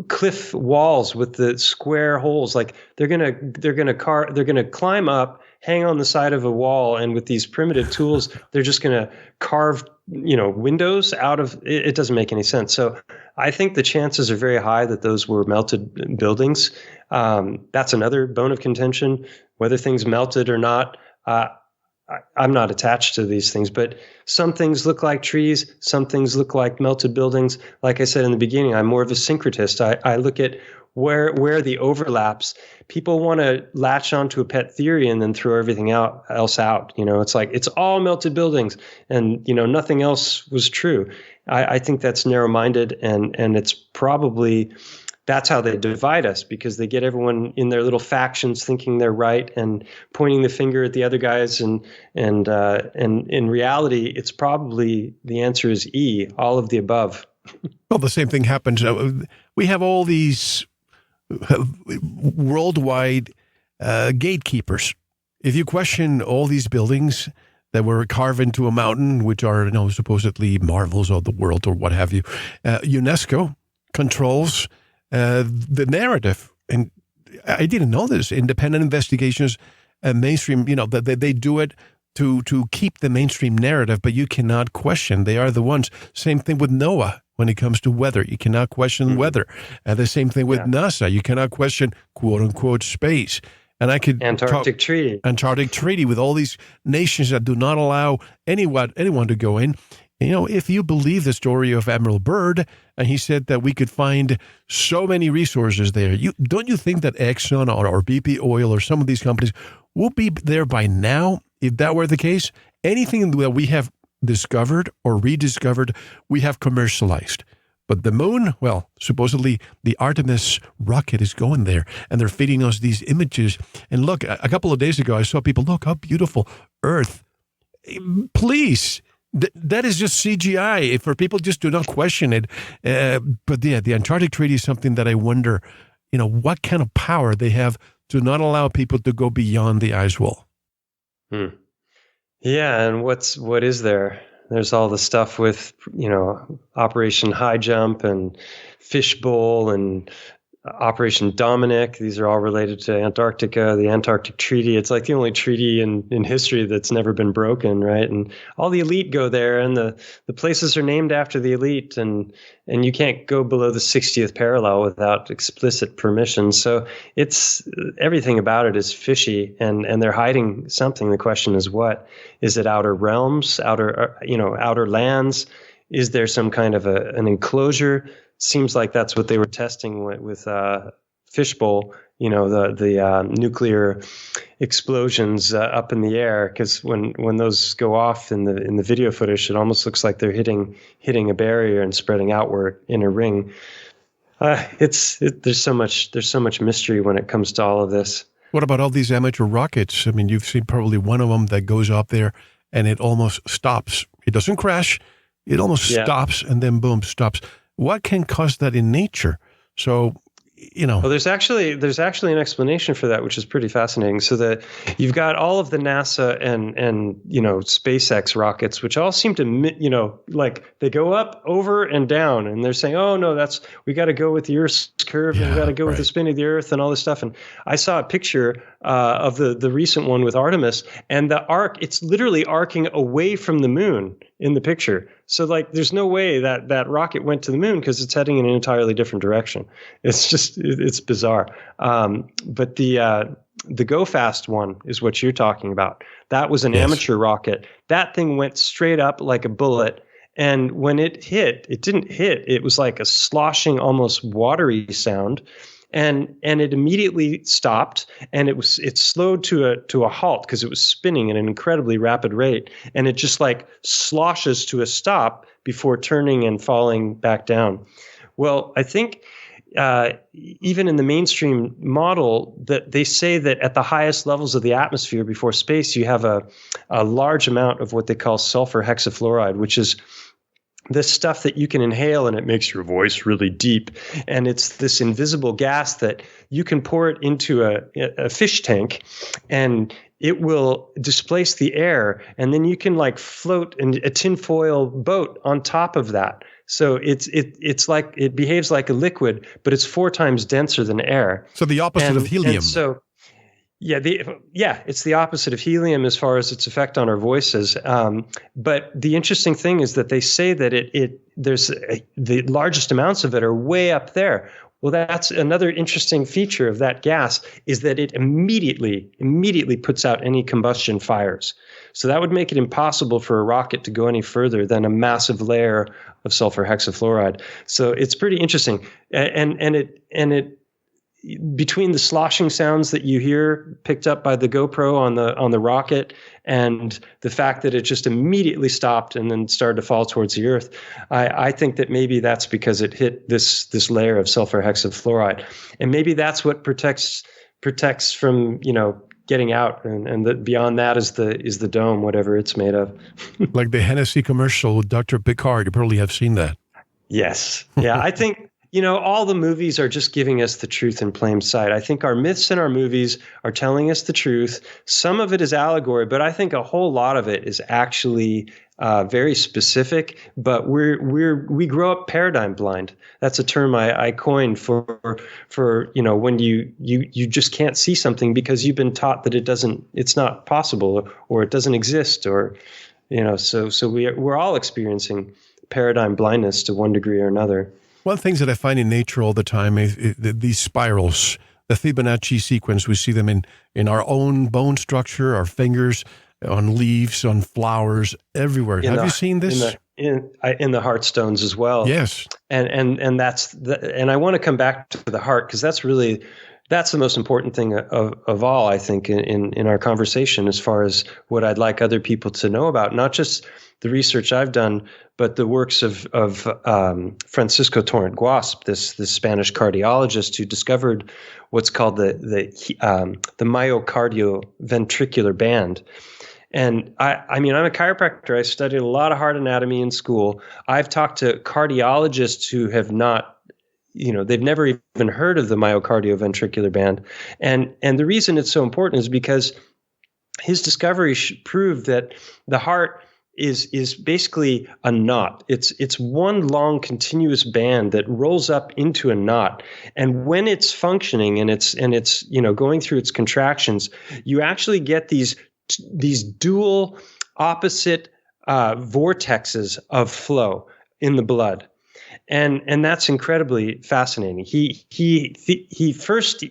cliff walls with the square holes. Like they're gonna climb up, hang on the side of a wall, and with these primitive tools, they're just gonna carve windows out of it. It doesn't make any sense. So I think the chances are very high that those were melted buildings. That's another bone of contention, whether things melted or not. I'm not attached to these things, but some things look like trees, some things look like melted buildings. Like I said in the beginning, I'm more of a syncretist. I look at where the overlaps. People want to latch onto a pet theory and then throw everything else out. It's like it's all melted buildings, and nothing else was true. I think that's narrow-minded, and it's probably that's how they divide us, because they get everyone in their little factions thinking they're right and pointing the finger at the other guys. And in reality, it's probably the answer is E, all of the above. Well, the same thing happens. We have all these worldwide gatekeepers. If you question all these buildings that were carved into a mountain, which are supposedly marvels of the world or what have you, UNESCO controls the narrative. And I didn't know this. Independent investigations, mainstream, that they do it to keep the mainstream narrative, but you cannot question. They are the ones. Same thing with NOAA when it comes to weather. You cannot question weather. The same thing with NASA. You cannot question, quote unquote, space. And I could Antarctic Treaty with all these nations that do not allow anyone to go in. If you believe the story of Admiral Byrd, and he said that we could find so many resources there, don't you think that Exxon or BP Oil or some of these companies will be there by now? If that were the case, anything that we have discovered or rediscovered, we have commercialized. But the moon, well, supposedly the Artemis rocket is going there, and they're feeding us these images. And look, a couple of days ago, I saw people, look how beautiful Earth. Please. That is just CGI for people just do not question it. But yeah, the Antarctic Treaty is something that I wonder, what kind of power they have to not allow people to go beyond the ice wall. Yeah, and what is there? There's all the stuff with, Operation High Jump and Fishbowl and Operation Dominic. These are all related to Antarctica, the Antarctic Treaty. It's like the only treaty in history that's never been broken, right? And all the elite go there, and the places are named after the elite, and you can't go below the 60th parallel without explicit permission. So it's everything about it is fishy, and they're hiding something. The question is, what is it? Outer realms, outer lands? Is there some kind of an enclosure? Seems like that's what they were testing with Fishbowl, the nuclear explosions up in the air. Because when those go off in the video footage, it almost looks like they're hitting a barrier and spreading outward in a ring. There's so much mystery when it comes to all of this. What about all these amateur rockets? I mean, you've seen probably one of them that goes up there and it almost stops. It doesn't crash. It almost stops and then boom, stops. What can cause that in nature? So, Well, there's actually an explanation for that, which is pretty fascinating. So that you've got all of the NASA and SpaceX rockets, which all seem to like they go up, over, and down, and they're saying, oh no, we got to go with the Earth's curve, and we got to go with the spin of the Earth, and all this stuff. And I saw a picture of the recent one with Artemis, and the arc, it's literally arcing away from the moon in the picture. So like, there's no way that rocket went to the moon because it's heading in an entirely different direction. It's bizarre. But the Go Fast one is what you're talking about. That was an amateur rocket. That thing went straight up like a bullet. And when it hit, it didn't hit. It was like a sloshing, almost watery sound. And it immediately stopped, and it slowed to a halt because it was spinning at an incredibly rapid rate, and it just like sloshes to a stop before turning and falling back down. Well, I think even in the mainstream model, that they say that at the highest levels of the atmosphere before space, you have a large amount of what they call sulfur hexafluoride, which is this stuff that you can inhale and it makes your voice really deep. And it's this invisible gas that you can pour it into a fish tank and it will displace the air. And then you can like float in a tinfoil boat on top of that. So it's like, it behaves like a liquid, but it's 4 times denser than air. So the opposite of helium. And so, it's the opposite of helium as far as its effect on our voices. But the interesting thing is that they say that the largest amounts of it are way up there. Well, that's another interesting feature of that gas, is that it immediately puts out any combustion fires. So that would make it impossible for a rocket to go any further than a massive layer of sulfur hexafluoride. So it's pretty interesting, and it between the sloshing sounds that you hear picked up by the GoPro on the rocket and the fact that it just immediately stopped and then started to fall towards the Earth, I think that maybe that's because it hit this layer of sulfur hexafluoride, and maybe that's what protects from getting out, and beyond that is the dome, whatever it's made of. Like the Hennessy commercial with Dr. Picard, you probably have seen that. Yes, yeah, I think. All the movies are just giving us the truth in plain sight. I think our myths and our movies are telling us the truth. Some of it is allegory, but I think a whole lot of it is actually very specific. But we grow up paradigm blind. That's a term I coined for when you just can't see something because you've been taught that it's not possible or it doesn't exist, or so we're all experiencing paradigm blindness to one degree or another. One of the things that I find in nature all the time is these spirals, the Fibonacci sequence. We see them in our own bone structure, our fingers, on leaves, on flowers, everywhere. Have you seen this? In the heartstones as well. Yes. And and I want to come back to the heart, because that's the most important thing of all, I think, in our conversation, as far as what I'd like other people to know about, not just the research I've done, but the works of Francisco Torrent Guast, this Spanish cardiologist who discovered what's called the myocardio-ventricular band. And I mean, I'm a chiropractor. I studied a lot of heart anatomy in school. I've talked to cardiologists who have not, they've never even heard of the myocardio-ventricular band. And the reason it's so important is because his discovery proved that the heart is basically a knot. It's one long continuous band that rolls up into a knot. And when it's functioning and it's going through its contractions, you actually get these dual opposite vortexes of flow in the blood. And that's incredibly fascinating. He first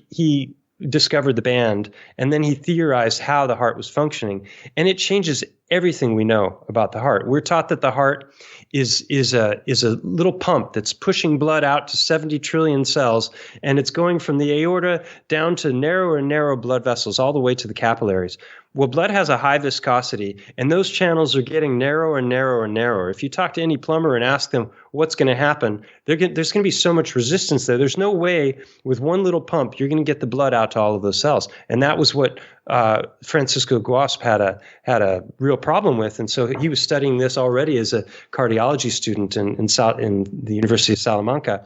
discovered the band, and then he theorized how the heart was functioning, and it changes everything we know about the heart. We're taught that the heart is a little pump that's pushing blood out to 70 trillion cells, and it's going from the aorta down to narrower and narrower blood vessels all the way to the capillaries. Well, blood has a high viscosity, and those channels are getting narrower and narrower and narrower. If you talk to any plumber and ask them what's going to happen, there's going to be so much resistance there. There's no way with one little pump you're going to get the blood out to all of those cells. And that was what Francisco Guast had a real problem with. And so he was studying this already as a cardiology student in the University of Salamanca.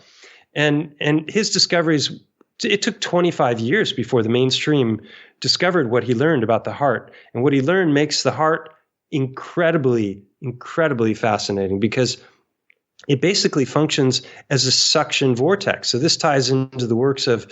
And his discoveries, it took 25 years before the mainstream discovered what he learned about the heart. And what he learned makes the heart incredibly, incredibly fascinating, because it basically functions as a suction vortex. So this ties into the works of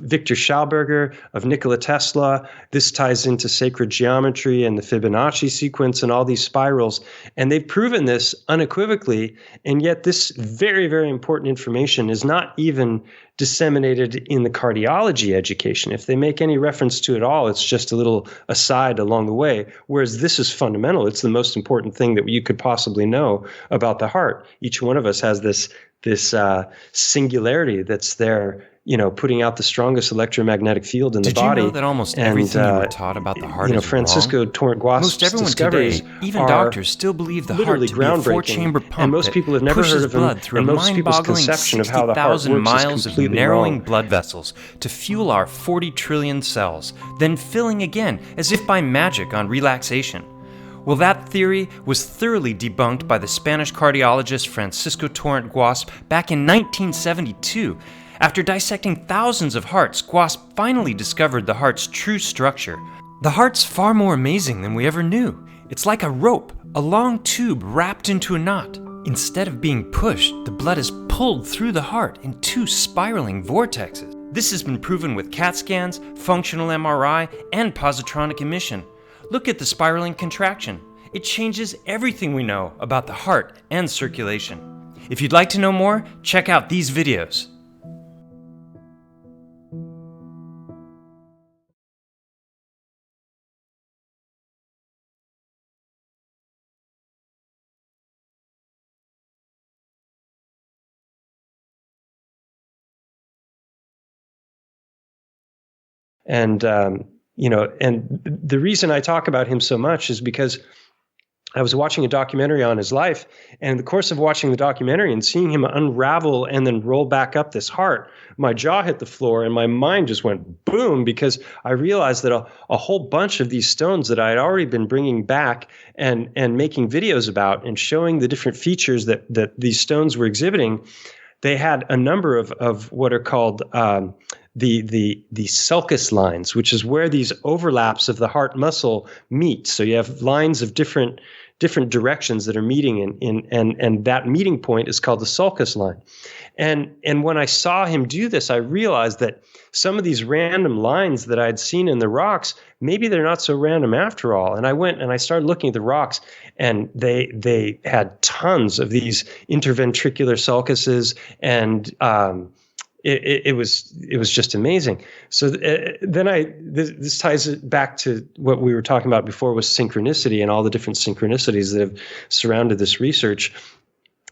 Victor Schauberger, of Nikola Tesla. This ties into sacred geometry and the Fibonacci sequence and all these spirals. And they've proven this unequivocally. And yet this very, very important information is not even disseminated in the cardiology education. If they make any reference to it at all, it's just a little aside along the way, whereas this is fundamental. It's the most important thing that you could possibly know about the heart. Each one of us has this singularity that's there, putting out the strongest electromagnetic field in the body. Did you know that almost everything you were taught about the heart is Francisco wrong? Guast's Most everyone discoveries today, even doctors, still believe the heart to be a four-chamber pump and most people have never heard of blood him, through and a most people's mind-boggling conception of how the heart 60,000 works miles is of completely narrowing wrong. blood vessels to fuel our 40 trillion cells, then filling again, as if by magic on relaxation. Well, that theory was thoroughly debunked by the Spanish cardiologist Francisco Torrent Guast back in 1972. After dissecting thousands of hearts, Guast finally discovered the heart's true structure. The heart's far more amazing than we ever knew. It's like a rope, a long tube wrapped into a knot. Instead of being pushed, the blood is pulled through the heart in two spiraling vortexes. This has been proven with CAT scans, functional MRI, and positronic emission. Look at the spiraling contraction. It changes everything we know about the heart and circulation. If you'd like to know more, check out these videos. And the reason I talk about him so much is because I was watching a documentary on his life, and in the course of watching the documentary and seeing him unravel and then roll back up this heart, my jaw hit the floor and my mind just went boom, because I realized that a whole bunch of these stones that I had already been bringing back and making videos about and showing the different features that these stones were exhibiting, they had a number of what are called the sulcus lines, which is where these overlaps of the heart muscle meet. So you have lines of different directions that are meeting and that meeting point is called the sulcus line. And when I saw him do this, I realized that some of these random lines that I'd seen in the rocks, maybe they're not so random after all. And I went and I started looking at the rocks, and they had tons of these interventricular sulcuses, and it was just amazing. So then this ties it back to what we were talking about before with synchronicity and all the different synchronicities that have surrounded this research.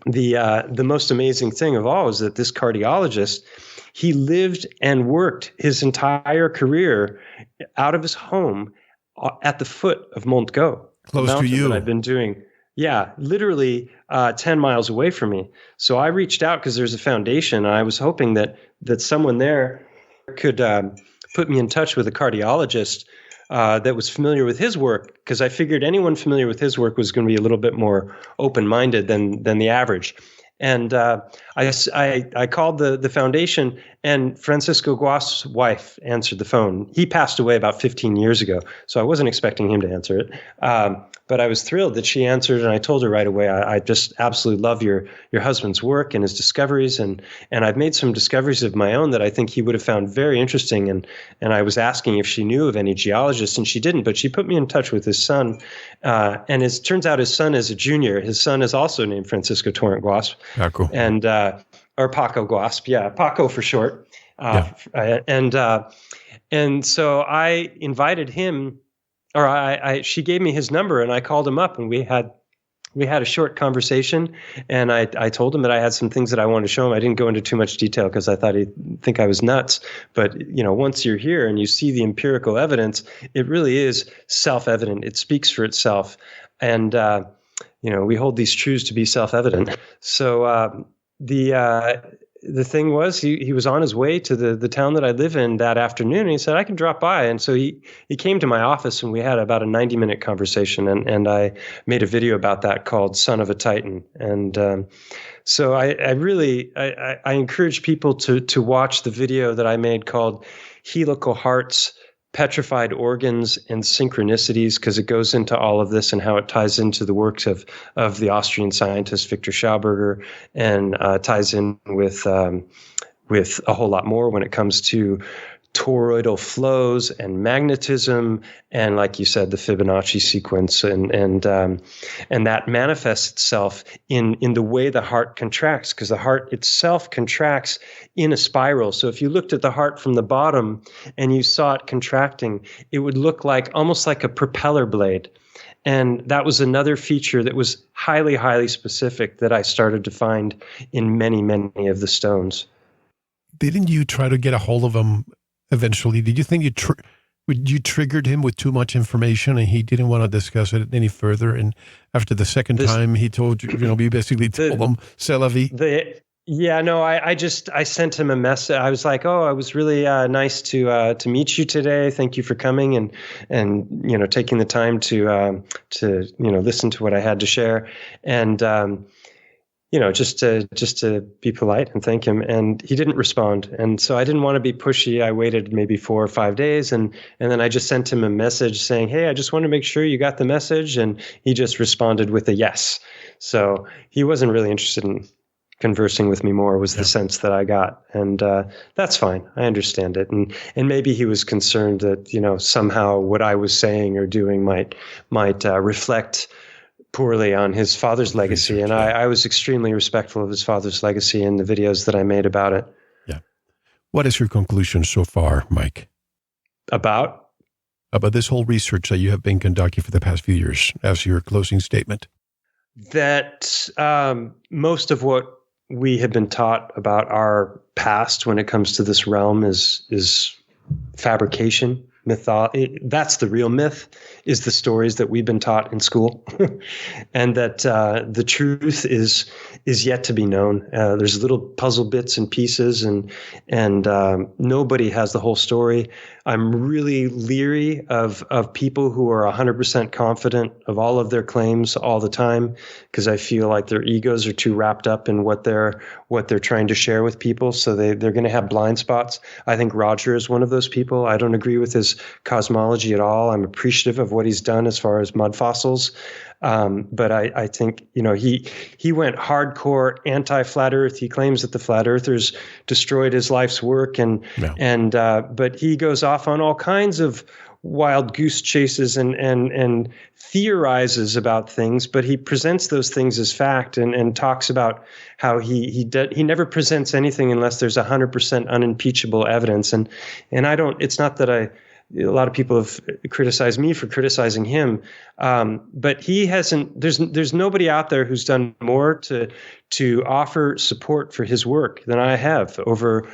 The most amazing thing of all is that this cardiologist, he lived and worked his entire career out of his home at the foot of Mont Go. Close to you. That I've been doing. Yeah, literally 10 miles away from me. So I reached out because there's a foundation. I was hoping that someone there could put me in touch with a cardiologist that was familiar with his work, because I figured anyone familiar with his work was going to be a little bit more open-minded than the average. And I called the foundation, And Francisco Guast's wife answered the phone. He passed away about 15 years ago, so I wasn't expecting him to answer it. But I was thrilled that she answered, and I told her right away, I just absolutely love your husband's work and his discoveries, and I've made some discoveries of my own that I think he would have found very interesting. And I was asking if she knew of any geologists, and she didn't, but she put me in touch with his son. And it turns out his son is a junior. His son is also named Francisco Torrent Guast. Paco. And or Paco Guast, yeah, Paco for short. And so I invited him. Or she gave me his number, and I called him up, and we had a short conversation. And I told him that I had some things that I wanted to show him. I didn't go into too much detail because I thought he'd think I was nuts. But once you're here and you see the empirical evidence, it really is self-evident. It speaks for itself, and we hold these truths to be self-evident. So the thing was, he was on his way to the town that I live in that afternoon, and he said, I can drop by. And so he came to my office, and we had about a 90-minute conversation, and I made a video about that called Son of a Titan. And so I really encourage people to watch the video that I made called Helical Hearts, Petrified Organs, and Synchronicities, because it goes into all of this and how it ties into the works of the Austrian scientist Victor Schauberger, and ties in with a whole lot more when it comes to toroidal flows and magnetism, and like you said, the Fibonacci sequence, and that manifests itself in the way the heart contracts, because the heart itself contracts in a spiral. So if you looked at the heart from the bottom and you saw it contracting, it would look almost like a propeller blade. And that was another feature that was highly, highly specific that I started to find in many, many of the stones. Didn't you try to get a hold of him eventually? Did you think you triggered him with too much information and he didn't want to discuss it any further? And after the second time, he told you, you basically told him, c'est la vie. Yeah, no, I sent him a message. I was like, oh, it was really nice to meet you today. Thank you for coming and taking the time to listen to what I had to share. And just to be polite and thank him. And he didn't respond. And so I didn't want to be pushy. I waited maybe 4 or 5 days, and then I just sent him a message saying, hey, I just want to make sure you got the message. And he just responded with a yes. So he wasn't really interested in conversing with me more, was the sense that I got. And that's fine. I understand it. And maybe he was concerned that, somehow what I was saying or doing might reflect poorly on his father's legacy. And I was extremely respectful of his father's legacy in the videos that I made about it. Yeah. What is your conclusion so far, Mike? About this whole research that you have been conducting for the past few years, as your closing statement? That most of what we have been taught about our past when it comes to this realm is fabrication. That's the real myth, is the stories that we've been taught in school, and that the truth is yet to be known. There's little puzzle bits and pieces, and nobody has the whole story. I'm really leery of people who are 100% confident of all of their claims all the time, because I feel like their egos are too wrapped up in what they're trying to share with people. So they're going to have blind spots. I think Roger is one of those people. I don't agree with his cosmology at all. I'm appreciative of what he's done as far as mud fossils. But I think, he went hardcore anti-flat Earth. He claims that the flat earthers destroyed his life's work, but he goes off on all kinds of wild goose chases and theorizes about things, but he presents those things as fact and talks about how he never presents anything unless there's 100% unimpeachable evidence. And it's not that a lot of people have criticized me for criticizing him, but he hasn't. There's nobody out there who's done more to offer support for his work than I have over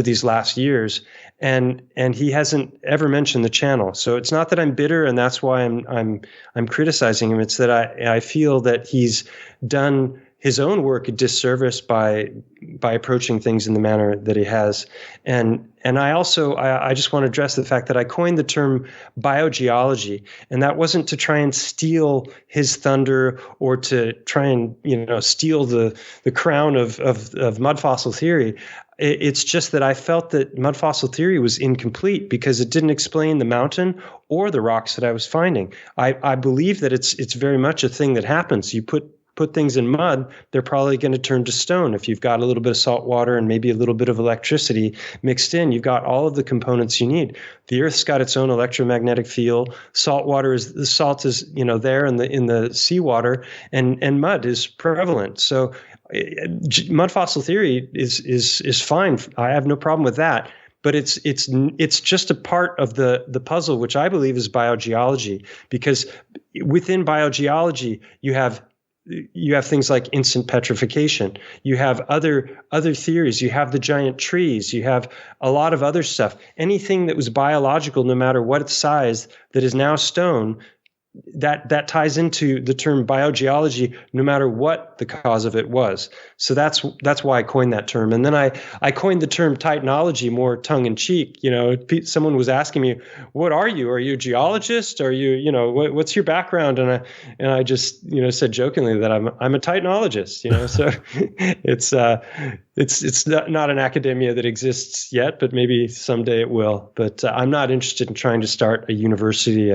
these last years, and he hasn't ever mentioned the channel. So it's not that I'm bitter, and that's why I'm criticizing him. It's that I feel that he's done his own work a disservice by approaching things in the manner that he has. And I also just want to address the fact that I coined the term biogeology, and that wasn't to try and steal his thunder or to try and steal the crown of mud fossil theory. It's just that I felt that mud fossil theory was incomplete because it didn't explain the mountain or the rocks that I was finding. I believe that it's very much a thing that happens. You put things in mud, they're probably going to turn to stone. If you've got a little bit of salt water and maybe a little bit of electricity mixed in, you've got all of the components you need. The Earth's got its own electromagnetic field. The salt is there in the seawater, and mud is prevalent. So mud fossil theory is fine. I have no problem with that. But it's just a part of the puzzle, which I believe is biogeology, because within biogeology you have things like instant petrification. You have other theories. You have the giant trees. You have a lot of other stuff. Anything that was biological, no matter what its size, that is now stone, that ties into the term biogeology, no matter what the cause of it was. So that's why I coined that term. And then I coined the term titanology more tongue in cheek. Someone was asking me, "What are you? Are you a geologist? Are you what's your background?" And I just said jokingly that I'm a titanologist. So it's not an academia that exists yet, but maybe someday it will. But I'm not interested in trying to start a university.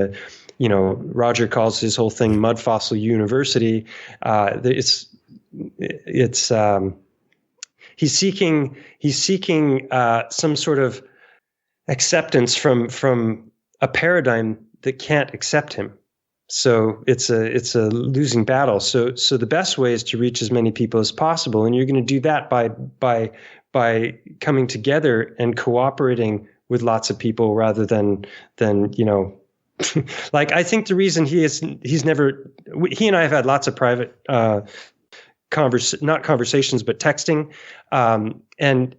Roger calls his whole thing Mud Fossil University. He's seeking some sort of acceptance from a paradigm that can't accept him. So it's a losing battle. So the best way is to reach as many people as possible, and you're going to do that by coming together and cooperating with lots of people rather than like, I think the reason he and I have had lots of private not conversations, but texting. And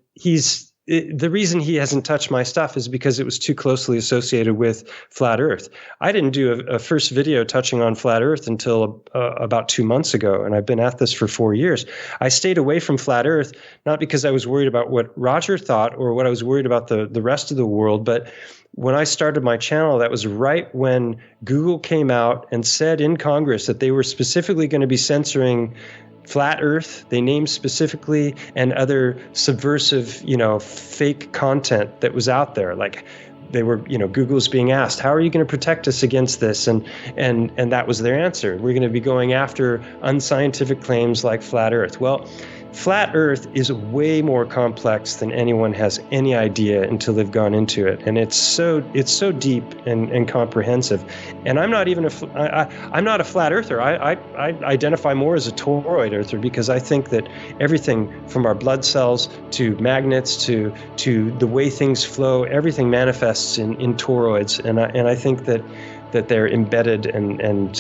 the reason he hasn't touched my stuff is because it was too closely associated with flat Earth. I didn't do a first video touching on flat Earth until about 2 months ago, and I've been at this for 4 years. I stayed away from flat Earth, not because I was worried about what Roger thought or what I was worried about the rest of the world, but when I started my channel, that was right when Google came out and said in Congress that they were specifically going to be censoring flat Earth. They named specifically, and other subversive, fake content that was out there. Like they were, Google's being asked, "How are you going to protect us against this?" And that was their answer. We're going to be going after unscientific claims like flat Earth. Well, flat Earth is way more complex than anyone has any idea until they've gone into it, and it's so deep and comprehensive. And I'm not even I'm not a flat earther. I identify more as a toroid earther, because I think that everything from our blood cells to magnets to the way things flow, everything manifests in toroids, and I think that they're embedded and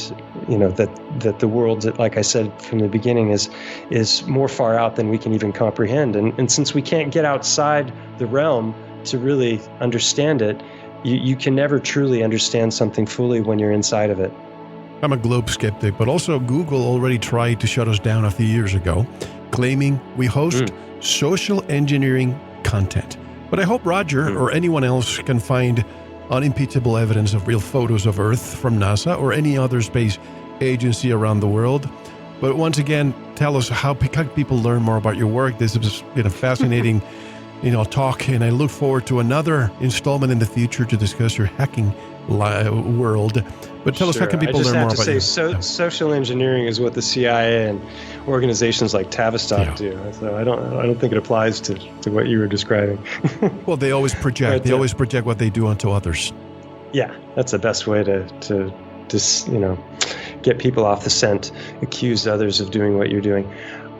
that the world, like I said from the beginning, is more far out than we can even comprehend. And since we can't get outside the realm to really understand it, you can never truly understand something fully when you're inside of it. I'm a globe skeptic, but also Google already tried to shut us down a few years ago, claiming we host social engineering content. But I hope Roger or anyone else can find unimpeachable evidence of real photos of Earth from NASA or any other space agency around the world. But once again, tell us how can people learn more about your work. This has been a fascinating talk, and I look forward to another installment in the future to discuss your hacking world. But tell us, how can people learn more about you? Social engineering is what the CIA and organizations like Tavistock do. So I don't think it applies to what you were describing. Well, they always project. They always project what they do onto others. Yeah, that's the best way to get people off the scent, accuse others of doing what you're doing.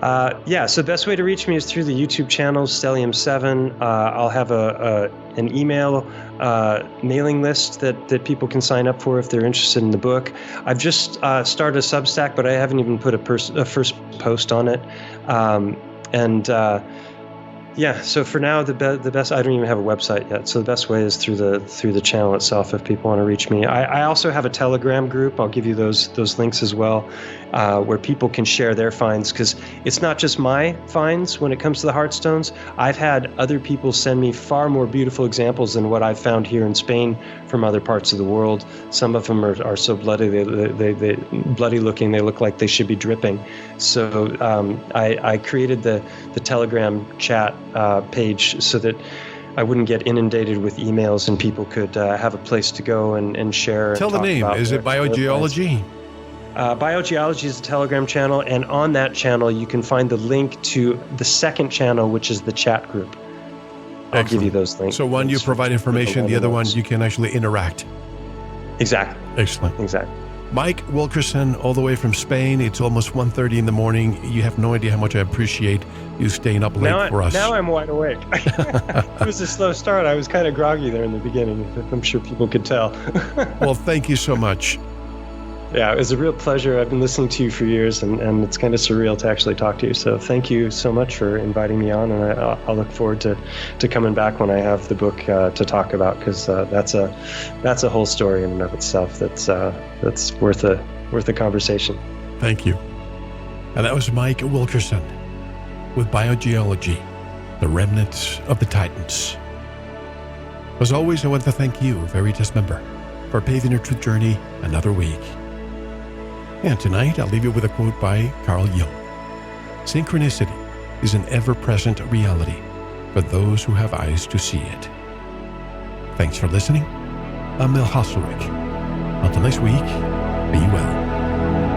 So the best way to reach me is through the YouTube channel, Stellium7. I'll have an email mailing list that people can sign up for if they're interested in the book. I've just started a Substack, but I haven't even put a first post on it. So for now, the best, I don't even have a website yet. So the best way is through the channel itself if people want to reach me. I also have a Telegram group. I'll give you those links as well, where people can share their finds, because it's not just my finds when it comes to the Heartstones. I've had other people send me far more beautiful examples than what I've found here in Spain from other parts of the world. Some of them are so bloody, they bloody looking, they look like they should be dripping. So I created the Telegram chat page so that I wouldn't get inundated with emails and people could have a place to go and share. Tell the name. Is it Bio-Geology? Bio-Geology is a Telegram channel, and on that channel you can find the link to the second channel, which is the chat group. I'll give you those links. So one you provide information, the other one you can actually interact. Exactly. Excellent. Exactly. Mike Wilkerson, all the way from Spain. It's almost 1:30 in the morning. You have no idea how much I appreciate you staying up late for us. Now I'm wide awake. It was a slow start. I was kind of groggy there in the beginning. I'm sure people could tell. Well, thank you so much. Yeah, it was a real pleasure. I've been listening to you for years, and it's kind of surreal to actually talk to you. So thank you so much for inviting me on, and I'll look forward to coming back when I have the book to talk about, because that's a whole story in and of itself that's worth a conversation. Thank you. And that was Mike Wilkerson with Bio-Geology, the Remnants of the Titans. As always, I want to thank you, Veritas member, for paving your truth journey another week. And tonight, I'll leave you with a quote by Carl Jung. Synchronicity is an ever-present reality for those who have eyes to see it. Thanks for listening. I'm Mel Hostalrich. Until next week, be well.